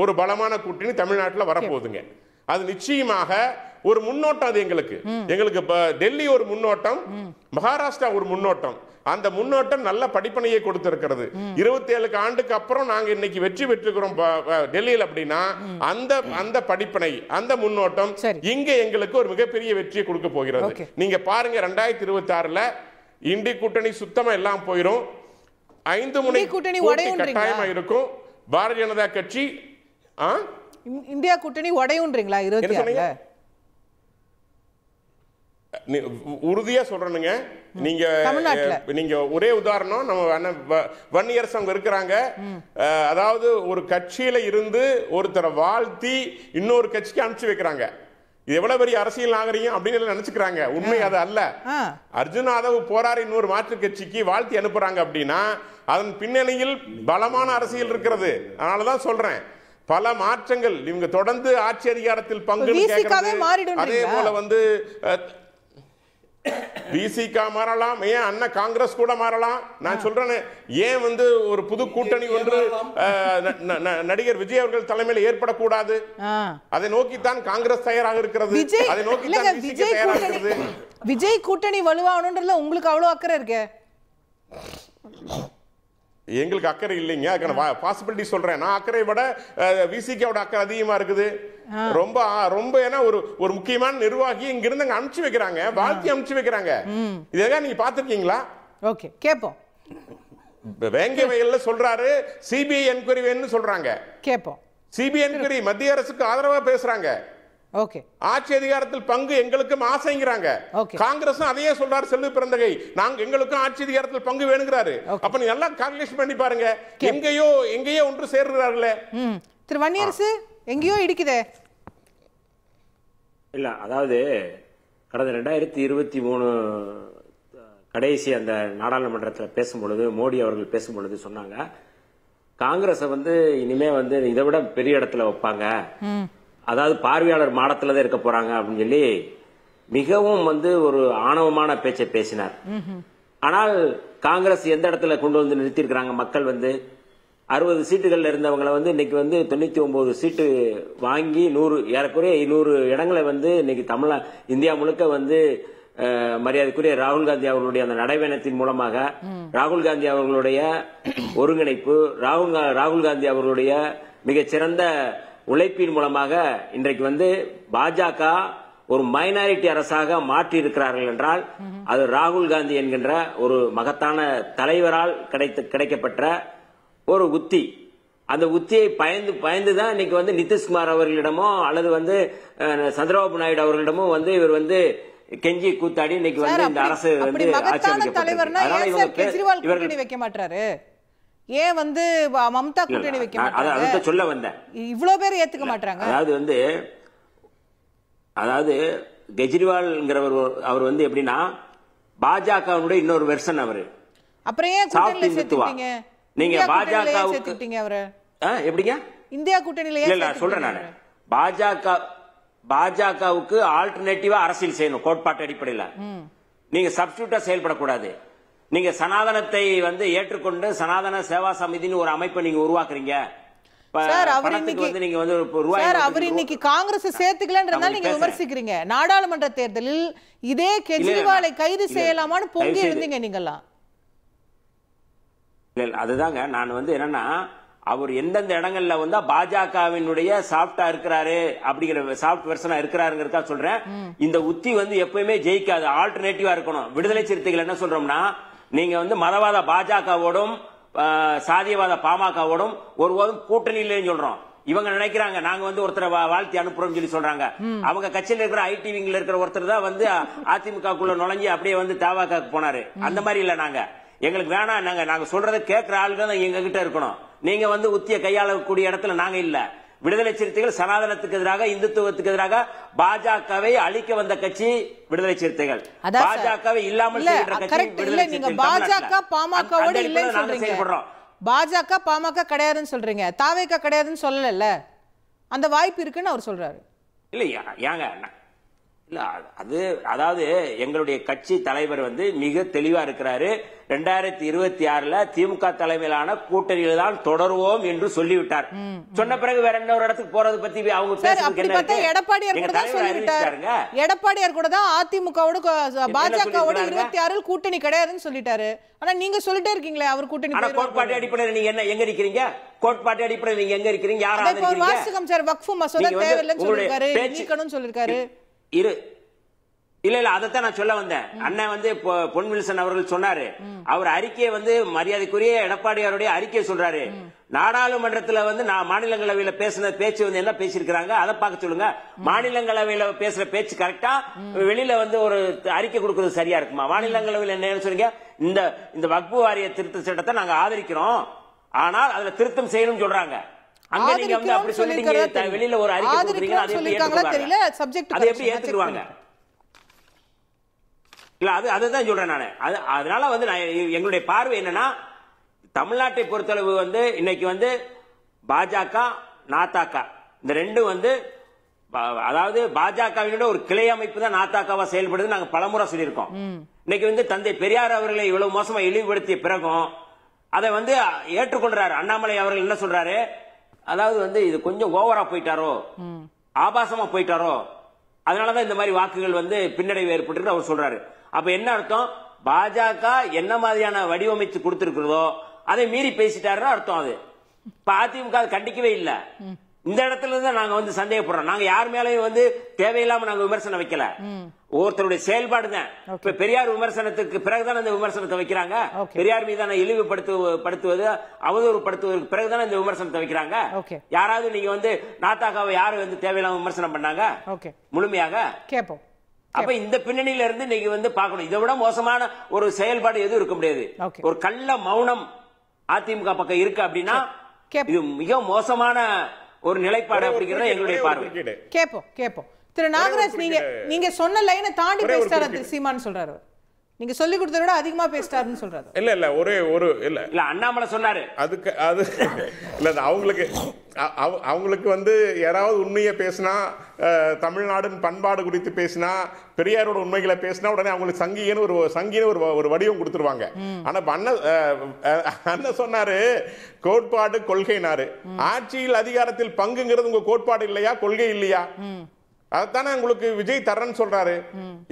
ஒரு பலமான கூட்டணி தமிழ்நாட்டில் வரப்போகுதுங்க. அது நிச்சயமாக ஒரு முன்னோட்டம். அது எங்களுக்கு டெல்லி ஒரு முன்னோட்டம், மகாராஷ்டிரா ஒரு முன்னோட்டம். அந்த முன்னோட்டம் நல்ல படிப்பனையை கொடுத்திருக்கிறது. 27 ஆண்டுக்கு அப்புறம் நாங்க இன்னைக்கு வெற்றி பெற்றுக்கிறோம் டெல்லியில் அப்படின்னா அந்த படிப்பனை, அந்த முன்னோட்டம் இங்க எங்களுக்கு ஒரு மிகப்பெரிய வெற்றியை கொடுக்க போகிறது. நீங்க பாருங்க, 2026 இந்திய கூட்டணி சுத்தமா எல்லாம் போயிடும். 5 முனை கூட்டணி கட்டாயமா இருக்கும். பாரதிய ஜனதா கட்சி இந்தியா கூட்டணி உடையுன்றீங்களா? 26 உறுதியா சொல்றேனுங்க. நீங்க ஒரே உதாரணம், நம்ம வன்னியரசு அங்க இருக்கிறாங்க. அதாவது ஒரு கட்சியில இருந்து ஒருத்தரை வாழ்த்தி இன்னொரு கட்சிக்கு அனுப்பிச்சு வைக்கிறாங்க. இது எவ்வளவு பெரிய அரசியல் நாகரிகம் அப்படின்னு நினைச்சுக்கிறாங்க. உண்மை அது அல்ல. அர்ஜுன் யாதவ் போராடி இன்னொரு மாற்று கட்சிக்கு வாழ்த்தி அனுப்புறாங்க அப்படின்னா அதன் பின்னணியில் பலமான அரசியல் இருக்கிறது. அதனாலதான் சொல்றேன், பல மாற்றங்கள். இவங்க தொடர்ந்து ஆட்சி அதிகாரத்தில் பங்கு கேட்கறது. அதே போல வந்து விசிகா மாறலாம், ஏன் அண்ணன் காங்கிரஸ் கூட மாறலாம். நான் சொல்றேன், ஏன் வந்து ஒரு புது கூட்டணி ஒன்று நடிகர் விஜய் அவர்கள் தலைமையில் ஏற்படக்கூடாது? அதை நோக்கித்தான் காங்கிரஸ் தயாராக இருக்கிறது. அதை நோக்கித்தான் விசிகா தயாராக இருக்கிறது. விஜய் கூட்டணி வலுவாகணும்ன்றதுல உங்களுக்கு அவ்வளவு அக்கறை இருக்கு? எங்களுக்கு அக்கறை இல்லைங்க. அதுக்கான பாசிபிலிட்டி சொல்றேன். நான் அக்கறை விட விசிகாவோட அக்கறை அதிகமா இருக்குது. ரொம்ப ரொம்ப ஏன்னா ஒரு முக்கியமான நிர்வாகி இங்க இருந்து அங்க அனுப்பிச்சு வைக்கிறாங்க, வாழ்த்தி அனுப்பிச்சு வைக்கிறாங்க. இதெல்லாம் நீங்க பாத்துருக்கீங்களா? ஓகே, கேப்போம். வேங்க வயல்ல சொல்றாரு சிபிஐ என்கொயரி வேணும்னு சொல்றாங்க. கேப்போம். சிபிஐ என்கொயரி மத்திய அரசுக்கு ஆதரவா பேசுறாங்க. ஓகே, ஆட்சி அதிகாரத்தில் பங்கு எங்களுக்கும் ஆசைங்கிறாங்க. காங்கிரஸும் அதையே சொல்றாரு, செல்வ பிறந்தகை, நாங்க எங்களுக்கும் ஆட்சி அதிகாரத்தில் பங்கு வேணுங்கிறாரு. அப்ப நீங்க எல்லாம் கால்குலேஷன் பண்ணி பாருங்க, எங்கேயோ ஒன்று சேர்கிறார்களே. திரு வன்னியரசு, எங்கேயோ இடிக்குதே. இல்ல, அதாவது கடந்த 2023 கடைசி அந்த நாடாளுமன்றத்தில் பேசும்பொழுது மோடி அவர்கள் பேசும்பொழுது சொன்னாங்க, காங்கிரஸை வந்து இனிமே வந்து இதை விட பெரிய இடத்துல வைப்பாங்க, அதாவது பார்வையாளர் மாடத்துல தான் இருக்க போறாங்க அப்படின்னு சொல்லி மிகவும் வந்து ஒரு ஆணவமான பேச்சை பேசினார். ஆனால் காங்கிரஸ் எந்த இடத்துல கொண்டு வந்து நிறுத்திருக்கிறாங்க? மக்கள் வந்து 60 சீட்டுகள்ல இருந்தவங்களை வந்து இன்னைக்கு வந்து 99 சீட்டு வாங்கி ஏறக்குறைய 100 இடங்களை வந்து இன்னைக்கு இந்தியா முழுக்க வந்து மரியாதைக்குரிய ராகுல் காந்தி அவர்களுடைய அந்த நடைபயணத்தின் மூலமாக, ராகுல் காந்தி அவர்களுடைய ஒருங்கிணைப்பு, ராகுல் காந்தி அவர்களுடைய மிகச்சிறந்த உழைப்பின் மூலமாக இன்றைக்கு வந்து பாஜக ஒரு மைனாரிட்டி அரசாக மாற்றி இருக்கிறார்கள் என்றால் அது ராகுல் காந்தி என்கின்ற ஒரு மகத்தான தலைவரால் கிடைக்கப்பட்ட ஒரு உத்தி. அந்த உத்தியை பயந்துதான் இன்னைக்கு வந்து நிதிஷ்குமார் அவர்களிடமோ அல்லது வந்து சந்திரபாபு நாயுடு அவர்களிடமோ வந்து இவர் வந்து கெஞ்சி கூத்தாடி இன்னைக்கு வந்து இந்த அரசு வந்து ஆட்சி வைக்க மாட்டாரு. ஏன் வந்து மம்தா கூட்டணி வைக்க மாட்டாங்க? சொல்ல வந்தேன், இவ்வளவு பேர் ஏத்துக்க மாட்டாங்க. அதாவது கெஜ்ரிவால்ங்கிறவர் அவர் வந்து எப்படின்னா பாஜகவுடைய இன்னொரு வெர்ஷன். அவரு அப்புறம் ஏன் கூட்டணியில சேர்த்துட்டீங்க? நீங்க பாஜகவுக்கு சேர்த்துட்டீங்க அவரை எப்படிங்க? இந்தியா கூட்டணியில இல்ல சொல்றேன் நான், பாஜகவுக்கு ஆல்டர்னேட்டிவா அரசியல் செய்யணும் கோட்பாட்டு அடிப்படையில். நீங்க சப்ஸ்டியூட்டா செயல்படக்கூடாது. நீங்க சனாதனத்தை வந்து ஏற்றுக்கொண்டு சனாதன சேவா சமிதின்னு ஒரு அமைப்பை நீங்க உருவாக்குறீங்க. அவர் இன்னைக்கு காங்கிரஸ் சேர்த்துக்கலன்றதால நீங்க விமர்சிக்கிறீங்க. நாடாளுமன்ற தேர்தலில் இதே கெஜ்ரிவாலை கைது செய்யலாமான்னு பொங்கி இருந்தீங்க நீங்கெல்லாம். அதுதாங்க நான் வந்து என்னன்னா, அவர் எந்தெந்த இடங்கள்ல வந்து பாஜகவினுடைய சாஃப்டா இருக்கிறாரு அப்படிங்கிற சாஃப்ட் வெர்ஷனா இருக்கிறாருங்கிறதா சொல்றேன். இந்த உத்தி வந்து எப்பயுமே ஜெயிக்காது, ஆல்டர்னேட்டிவா இருக்கணும். விடுதலை சிறுத்தைகள் என்ன சொல்றோம்னா, நீங்க வந்து மதவாத பாஜகவோடும் சாதியவாத பாமகவோடும் ஒருபோதும் கூட்டணியிலேன்னு சொல்றோம். இவங்க நினைக்கிறாங்க நாங்க வந்து ஒருத்தரை வாழ்த்தி அனுப்புறோம் சொல்லி சொல்றாங்க. அவங்க கட்சியில் இருக்கிற ஐடி விங்ல இருக்கிற ஒருத்தர் தான் வந்து அதிமுகக்குள்ள நுழைஞ்சி அப்படியே வந்து தவாக போனாரு. அந்த மாதிரி இல்ல, நாங்க எங்களுக்கு வேணாம், நாங்க சொல்றதை கேட்கிற ஆளுங்க எங்க கிட்ட இருக்கணும். நீங்க வந்து உத்திய கையாளக்கூடிய இடத்துல நாங்க இல்ல. விடுதலை சிறுத்தைகள் சனாதனத்துக்கு எதிராக, இந்துத்துவத்துக்கு எதிராக பாஜகவை அழிக்க வந்த கட்சி விடுதலை சிறுத்தைகள். பாஜகவை இல்லாமல் செய்கிற கட்சி விடுதலை சிறுத்தைகள். பாஜக பாமகவோட இல்லைன்னு சொல்றீங்க. பாஜக பாமக கிடையாதுன்னு சொல்றீங்க, தாவேக கிடையாதுன்னு சொல்லல. அந்த வாய்ப்பு இருக்குன்னு அவர் சொல்றாரு. இல்லையா ஏங்க? இல்ல அதாவது எங்களுடைய கட்சி தலைவர் வந்து மிக தெளிவா இருக்கிறாரு. 2026 திமுக தலைமையிலான கூட்டணியில் தான் தொடருவோம் என்று சொல்லிவிட்டார். சொன்ன பிறகு வேற என்ன ஒரு இடத்துக்கு போறது பத்தி அவங்க பேசுறது. எடப்பாடியார் கூட தான் அதிமுகவோட பாஜகவோட 26 கூட்டணி கிடையாதுன்னு சொல்லிட்டாரு. ஆனா நீங்க சொல்லிட்டே இருக்கீங்களே அவர் கூட்டணி. கோட்பாட்டு அடிப்படையில் நீங்க என்ன எங்க இருக்கிறீங்க? கோட்பாட்டு அடிப்படையில் நீங்க எங்க இருக்கிறீங்க? யாராவது வாசகம் சார் வக்ஃபு மசோதா தேவையில்லைன்னு சொல்லிருக்காரு, நீக்கணும்னு சொல்லிருக்காரு. இல்ல அதைத்தான் நான் சொல்ல வந்தேன். அண்ணன் வந்து பொன் வில்சன் அவர்கள் சொன்னாரு, அவர் அறிக்கையை வந்து மரியாதைக்குரிய எடப்பாடியாருடைய அறிக்கையை சொல்றாரு. நாடாளுமன்றத்துல வந்து நான் மாநிலங்களவையில பேசின பேச்சு வந்து என்ன பேசிருக்காங்க அதை பார்க்க சொல்லுங்க. மாநிலங்களவையில பேசுற பேச்சு கரெக்டா, வெளியில வந்து ஒரு அறிக்கை கொடுக்கறது சரியா இருக்குமா? மாநிலங்களவையில் என்ன சொல்றீங்க? இந்த வக்ஃபு வாரிய திருத்த சட்டத்தை நாங்க ஆதரிக்கிறோம், ஆனால் அதுல திருத்தம் செய்யணும்னு சொல்றாங்க. அங்க நீங்க வந்து அப்படி சொல்லிட்டீங்க, வெளியில ஒரு அறிக்கை கொடுக்குறீங்க, அது எப்படி ஏத்துக்குவாங்க? அது எப்படி ஏத்துக்குவாங்க? இல்ல அதுதான் சொல்றேன் நானு. அதனால வந்து எங்களுடைய பார்வை என்னன்னா, தமிழ்நாட்டை பொறுத்தளவு வந்து இன்னைக்கு வந்து பாஜக நாத்தாக்கா இந்த ரெண்டும் வந்து, அதாவது பாஜகவினோட ஒரு கிளை அமைப்பு தான் நாத்தாக்காவா செயல்படுது. நாங்க பலமுறை சொல்லியிருக்கோம். இன்னைக்கு வந்து தந்தை பெரியார் அவர்களை இவ்வளவு மோசமா இழிவுபடுத்திய பிறகும் அதை வந்து ஏற்றுக்கொள்றாரு அண்ணாமலை அவர்கள். என்ன சொல்றாரு, அதாவது வந்து இது கொஞ்சம் ஓவரா போயிட்டாரோ, ஆபாசமா போயிட்டாரோ, அதனாலதான் இந்த மாதிரி வாக்குகள் வந்து பின்னடைவு ஏற்பட்டு அவர் சொல்றாரு. அப்ப என்ன அர்த்தம், பாஜக என்ன மாதிரியான வடிவமைச்சு கொடுத்திருக்கிறதோ அதை மீறி பேசிட்டாருன்னு அர்த்தம். அது இப்ப அதிமுக கண்டிக்கவே இல்லை. இந்த இடத்துல இருந்து நாங்க வந்து சந்தேகப்படுறோம். நாங்க யார் மேலையும் வந்து தேவையில்லாம நாங்க விமர்சனம் வைக்கல, ஒருத்தருடைய செயல்பாடு தான். இப்ப பெரியார் விமர்சனத்துக்கு பிறகுதான் இந்த விமர்சனத்தை வைக்கிறாங்க. பெரியார் மீதான இழிவுபடுத்துவது அவதூறுபடுத்துவதற்கு பிறகுதான் இந்த விமர்சனத்தை வைக்கிறாங்க. யாராவது நீங்க வந்து நாத்தாக்காவை யாரு வந்து தேவையில்லாம விமர்சனம் பண்ணாங்க முழுமையாக கேட்போம். அப்ப இந்த பின்னணியில இருந்து நீங்க வந்து பாக்கணும். இதை விட மோசமான ஒரு செயல்பாடு எதுவும் இருக்க முடியாது. ஒரு கள்ள மௌனம் அதிமுக பக்கம் இருக்கு அப்படின்னா இது மிக மோசமான ஒரு நிலைப்பாடு அப்படிங்கறது எங்களுடைய பார்வை. கேப்போம். திரு நாகராஜ், நீங்க சொன்ன லைனை தாண்டி பேசிட்டாரு சீமான் சொல்றாரு. நீங்க சொல்லி கொடுத்தத விட அதிகமா பேசிட்டாருன்னு சொல்றாரு. இல்ல இல்ல அண்ணாமலை சொன்னாரு. அதுக்கு அது இல்ல அவங்களுக்கு வந்து யாராவது உண்மையை பேசினா, தமிழ்நாடு பண்பாடு குறித்து பேசினா, பெரியாரோட உண்மைகளை பேசினா உடனே அவங்களுக்கு சங்கின்னு ஒரு வடிவம் கொடுத்துருவாங்க. ஆனா அண்ணன் சொன்னாரு கோட்பாடு கொள்கைனாரு. ஆட்சியில் அதிகாரத்தில் பங்குங்கிறது உங்க கோட்பாடு இல்லையா, கொள்கை இல்லையா? அதுதானே உங்களுக்கு விஜய் தரன்னு சொல்றாரு.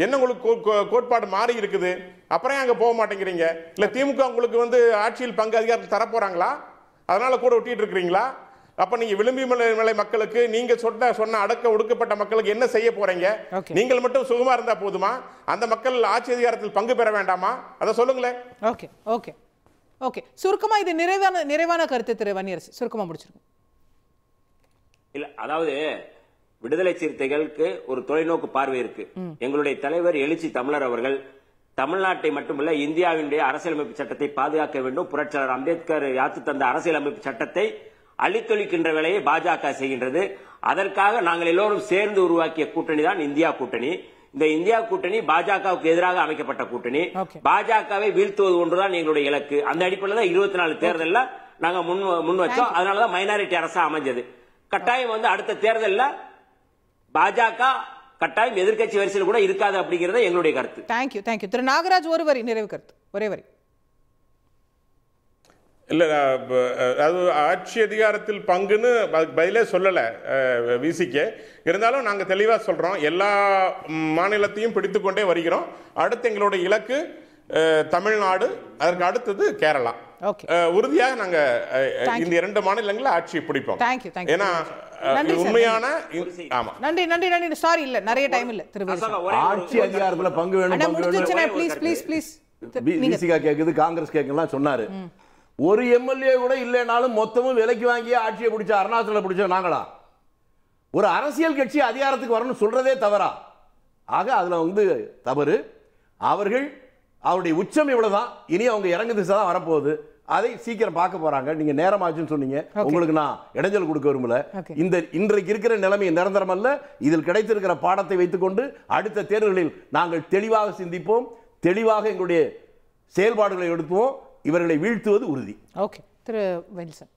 என்ன உங்களுக்கு கோட்பாடு மாறி இருக்குது, அப்புறம் அங்க போக மாட்டேங்கிறீங்க? இல்ல திமுக உங்களுக்கு வந்து ஆட்சியில் பங்கு அதிகாரத்தில் தர போறாங்களா, அதனால கூட ஒட்டிட்டு இருக்கிறீங்களா? அப்ப நீங்க விளிம்பு நிலை மக்களுக்கு, நீங்க சொன்ன ஒடுக்கப்பட்ட மக்களுக்கு என்ன செய்ய போறீங்க? நீங்கள் மட்டும் சுகமா இருந்தா போதுமா? அந்த மக்கள் ஆட்சி அதிகாரத்தில் பங்கு பெற வேண்டாமா? அதை சொல்லுங்களேன். ஓகே சுருக்கமா இது நிறைவான கருத்து திரு வன்னியரசு, சுருக்கமா முடிச்சிருங்க. இல்ல, அதாவது விடுதலை சிறுத்தைகளுக்கு ஒரு தொலைநோக்கு பார்வை இருக்கு. எங்களுடைய தலைவர் எழுச்சி தமிழர் அவர்கள் தமிழ்நாட்டை மட்டுமல்ல இந்தியாவினுடைய அரசியலமைப்பு சட்டத்தை பாதுகாக்க வேண்டும். புரட்சியாளர் அம்பேத்கர் யாத்து தந்த அரசியலமைப்பு சட்டத்தை அழித்தொழிக்கின்ற வேலையை பாஜக செய்கின்றது. அதற்காக நாங்கள் எல்லோரும் சேர்ந்து உருவாக்கிய கூட்டணி தான் இந்தியா கூட்டணி. இந்த இந்தியா கூட்டணி பாஜகவுக்கு எதிராக அமைக்கப்பட்ட கூட்டணி. பாஜகவை வீழ்த்துவது ஒன்றுதான் எங்களுடைய இலக்கு. அந்த அடிப்படையில் தான் 24 தேர்தலில் நாங்க முன் வச்சோம். அதனாலதான் மைனாரிட்டி அரசா அமைஞ்சது. கட்டாயம் வந்து அடுத்த தேர்தலில் பாஜக கட்டாயம் எதிர்க்கட்சி வரிசையில் கூட இருக்காது அப்படிங்கறது எங்களுடைய கருத்து. தேங்க்யூ. திரு நாகராஜ், ஒரு வரி நிறைவு கருத்து, ஒரே வரி. இல்ல, அது ஆட்சி அதிகாரத்தில் பங்குன்னு பதிலே சொல்லல விசிக்கு. இருந்தாலும் நாங்க தெளிவா சொல்றோம், எல்லா மாநிலத்தையும் பிடித்துக்கொண்டே வருகிறோம். அடுத்து எங்களுடைய இலக்கு தமிழ்நாடு, அதற்கு அடுத்தது கேரளா. உறுதியாக நாங்க இந்த 2 மாநிலங்களில் ஆட்சியை பிடிப்போம். ஏன்னா உண்மையான நன்றி. சாரி, இல்ல நிறைய டைம் இல்ல. ஆட்சி அதிகாரத்துல பங்கு வேணும். பிசிகா கேக்குது, காங்கிரஸ் கேட்கலாம் சொன்னாரு. ஒரு எம்எல்ஏ கூட இல்லைனாலும் மொத்தமும் விலைக்கு வாங்கி ஆட்சியை பிடிச்ச அருணாச்சல பிடிச்ச நாங்களா? ஒரு அரசியல் கட்சி அதிகாரத்துக்கு வரணும்னு சொல்றதே தவறா? ஆக அதுல வந்து தவறு. அவருடைய உச்சம் இவ்வளவுதான். இனி அவங்க இறங்கு திசை தான் வரப்போகுது. அதை சீக்கிரம் பார்க்க போறாங்க. நீங்க நேரமாச்சுன்னு சொன்னீங்க, உங்களுக்கு நான் இடைஞ்சல் கொடுக்க விரும்பல. இன்றைக்கு இருக்கிற நிலைமை நிரந்தரம் அல்ல. இதில் கிடைத்திருக்கிற பாடத்தை வைத்துக்கொண்டு அடுத்த தேர்தல்களில் நாங்கள் தெளிவாக சிந்திப்போம், தெளிவாக எங்களுடைய செயல்பாடுகளை எடுத்துவோம். இவர்களை வீழ்த்துவது உறுதி.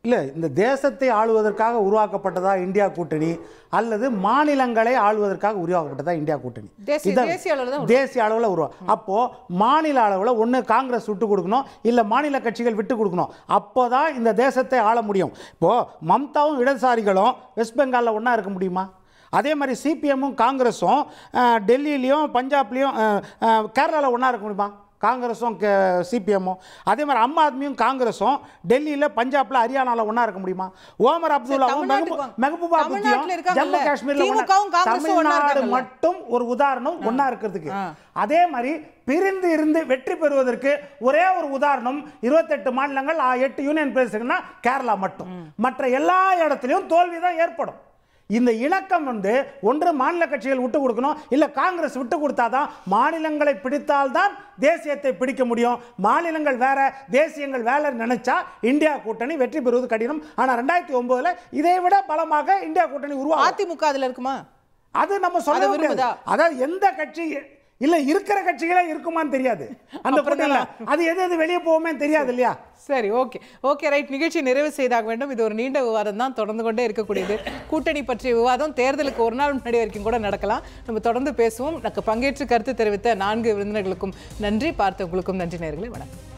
இல்ல, இந்த தேசத்தை ஆளுவதற்காக உருவாக்கப்பட்டதா இந்தியா கூட்டணி, அல்லது மாநிலங்களை ஆளுவதற்காக உருவாக்கப்பட்டதா இந்தியா கூட்டணி? தேசிய அளவில் அப்போ மாநில அளவில் ஒன்று காங்கிரஸ் விட்டு கொடுக்கணும், இல்லை மாநில கட்சிகள் விட்டு கொடுக்கணும். அப்போதான் இந்த தேசத்தை ஆள முடியும். இப்போ மம்தாவும் இடதுசாரிகளும் வெஸ்ட் பெங்காலில் ஒன்றா இருக்க முடியுமா? அதே மாதிரி சிபிஎம்மும் காங்கிரஸும் டெல்லியிலையும் பஞ்சாப்லேயும் கேரளாவில் ஒன்றா இருக்க முடியுமா? காங்கிரஸும் சிபிஎம்மும். அதே மாதிரி அம்மா ஆத்மியும் காங்கிரஸும் டெல்லியில் பஞ்சாப்ல ஹரியானாவில் ஒன்றா இருக்க முடியுமா? ஓமர் அப்துல்லாவும் மெஹபூபா முஃப்தியும் ஜம்மு காஷ்மீரில், தமிழ்நாடு மட்டும் ஒரு உதாரணம் ஒன்றா இருக்கிறதுக்கு. அதே மாதிரி பிரிந்து இருந்து வெற்றி பெறுவதற்கு ஒரே ஒரு உதாரணம் 28 மாநிலங்கள் 8 யூனியன் பிரதேசங்கள்னா கேரளா மட்டும். மற்ற எல்லா இடத்துலையும் தோல்வி தான் ஏற்படும். இந்த இணக்கம் வந்து ஒன்று மாநில கட்சிகள் விட்டு கொடுக்கணும், இல்ல காங்கிரஸ் விட்டு கொடுத்தாதான் மாநிலங்களை பிடித்தால்தான் தேசியத்தை பிடிக்க முடியும். மாநிலங்கள் வேற தேசியங்கள் வேற நினைச்சா இந்தியா கூட்டணி வெற்றி பெறுவது கடினம். ஆனா 2009 இதை விட பலமாக இந்தியா கூட்டணி உருவாகும். அதிமுக அதுல இருக்குமா? அது நம்ம சொல்ல முடியாது. அதாவது எந்த கட்சி இல்ல இருக்கிற கட்சிகளே இருக்குமான்னு தெரியாது அந்த கூட்டணியில. அது எது வெளியே போகுமே தெரியாது இல்லையா? சரி, ஓகே ஓகே ரைட். நிகழ்ச்சி நிறைவு செய்தாக வேண்டும். இது ஒரு நீண்ட விவாதம் தான், தொடர்ந்து கொண்டே இருக்கக்கூடியது. கூட்டணி பற்றிய விவாதம் தேர்தலுக்கு ஒரு நாள் முன்னாடி வரைக்கும் கூட நடக்கலாம். நம்ம தொடர்ந்து பேசுவோம். பங்கேற்று கருத்து தெரிவித்த 4 விருந்தினர்களுக்கும் நன்றி, பார்த்தவங்களுக்கும் நன்றி நேயர்களே, வணக்கம்.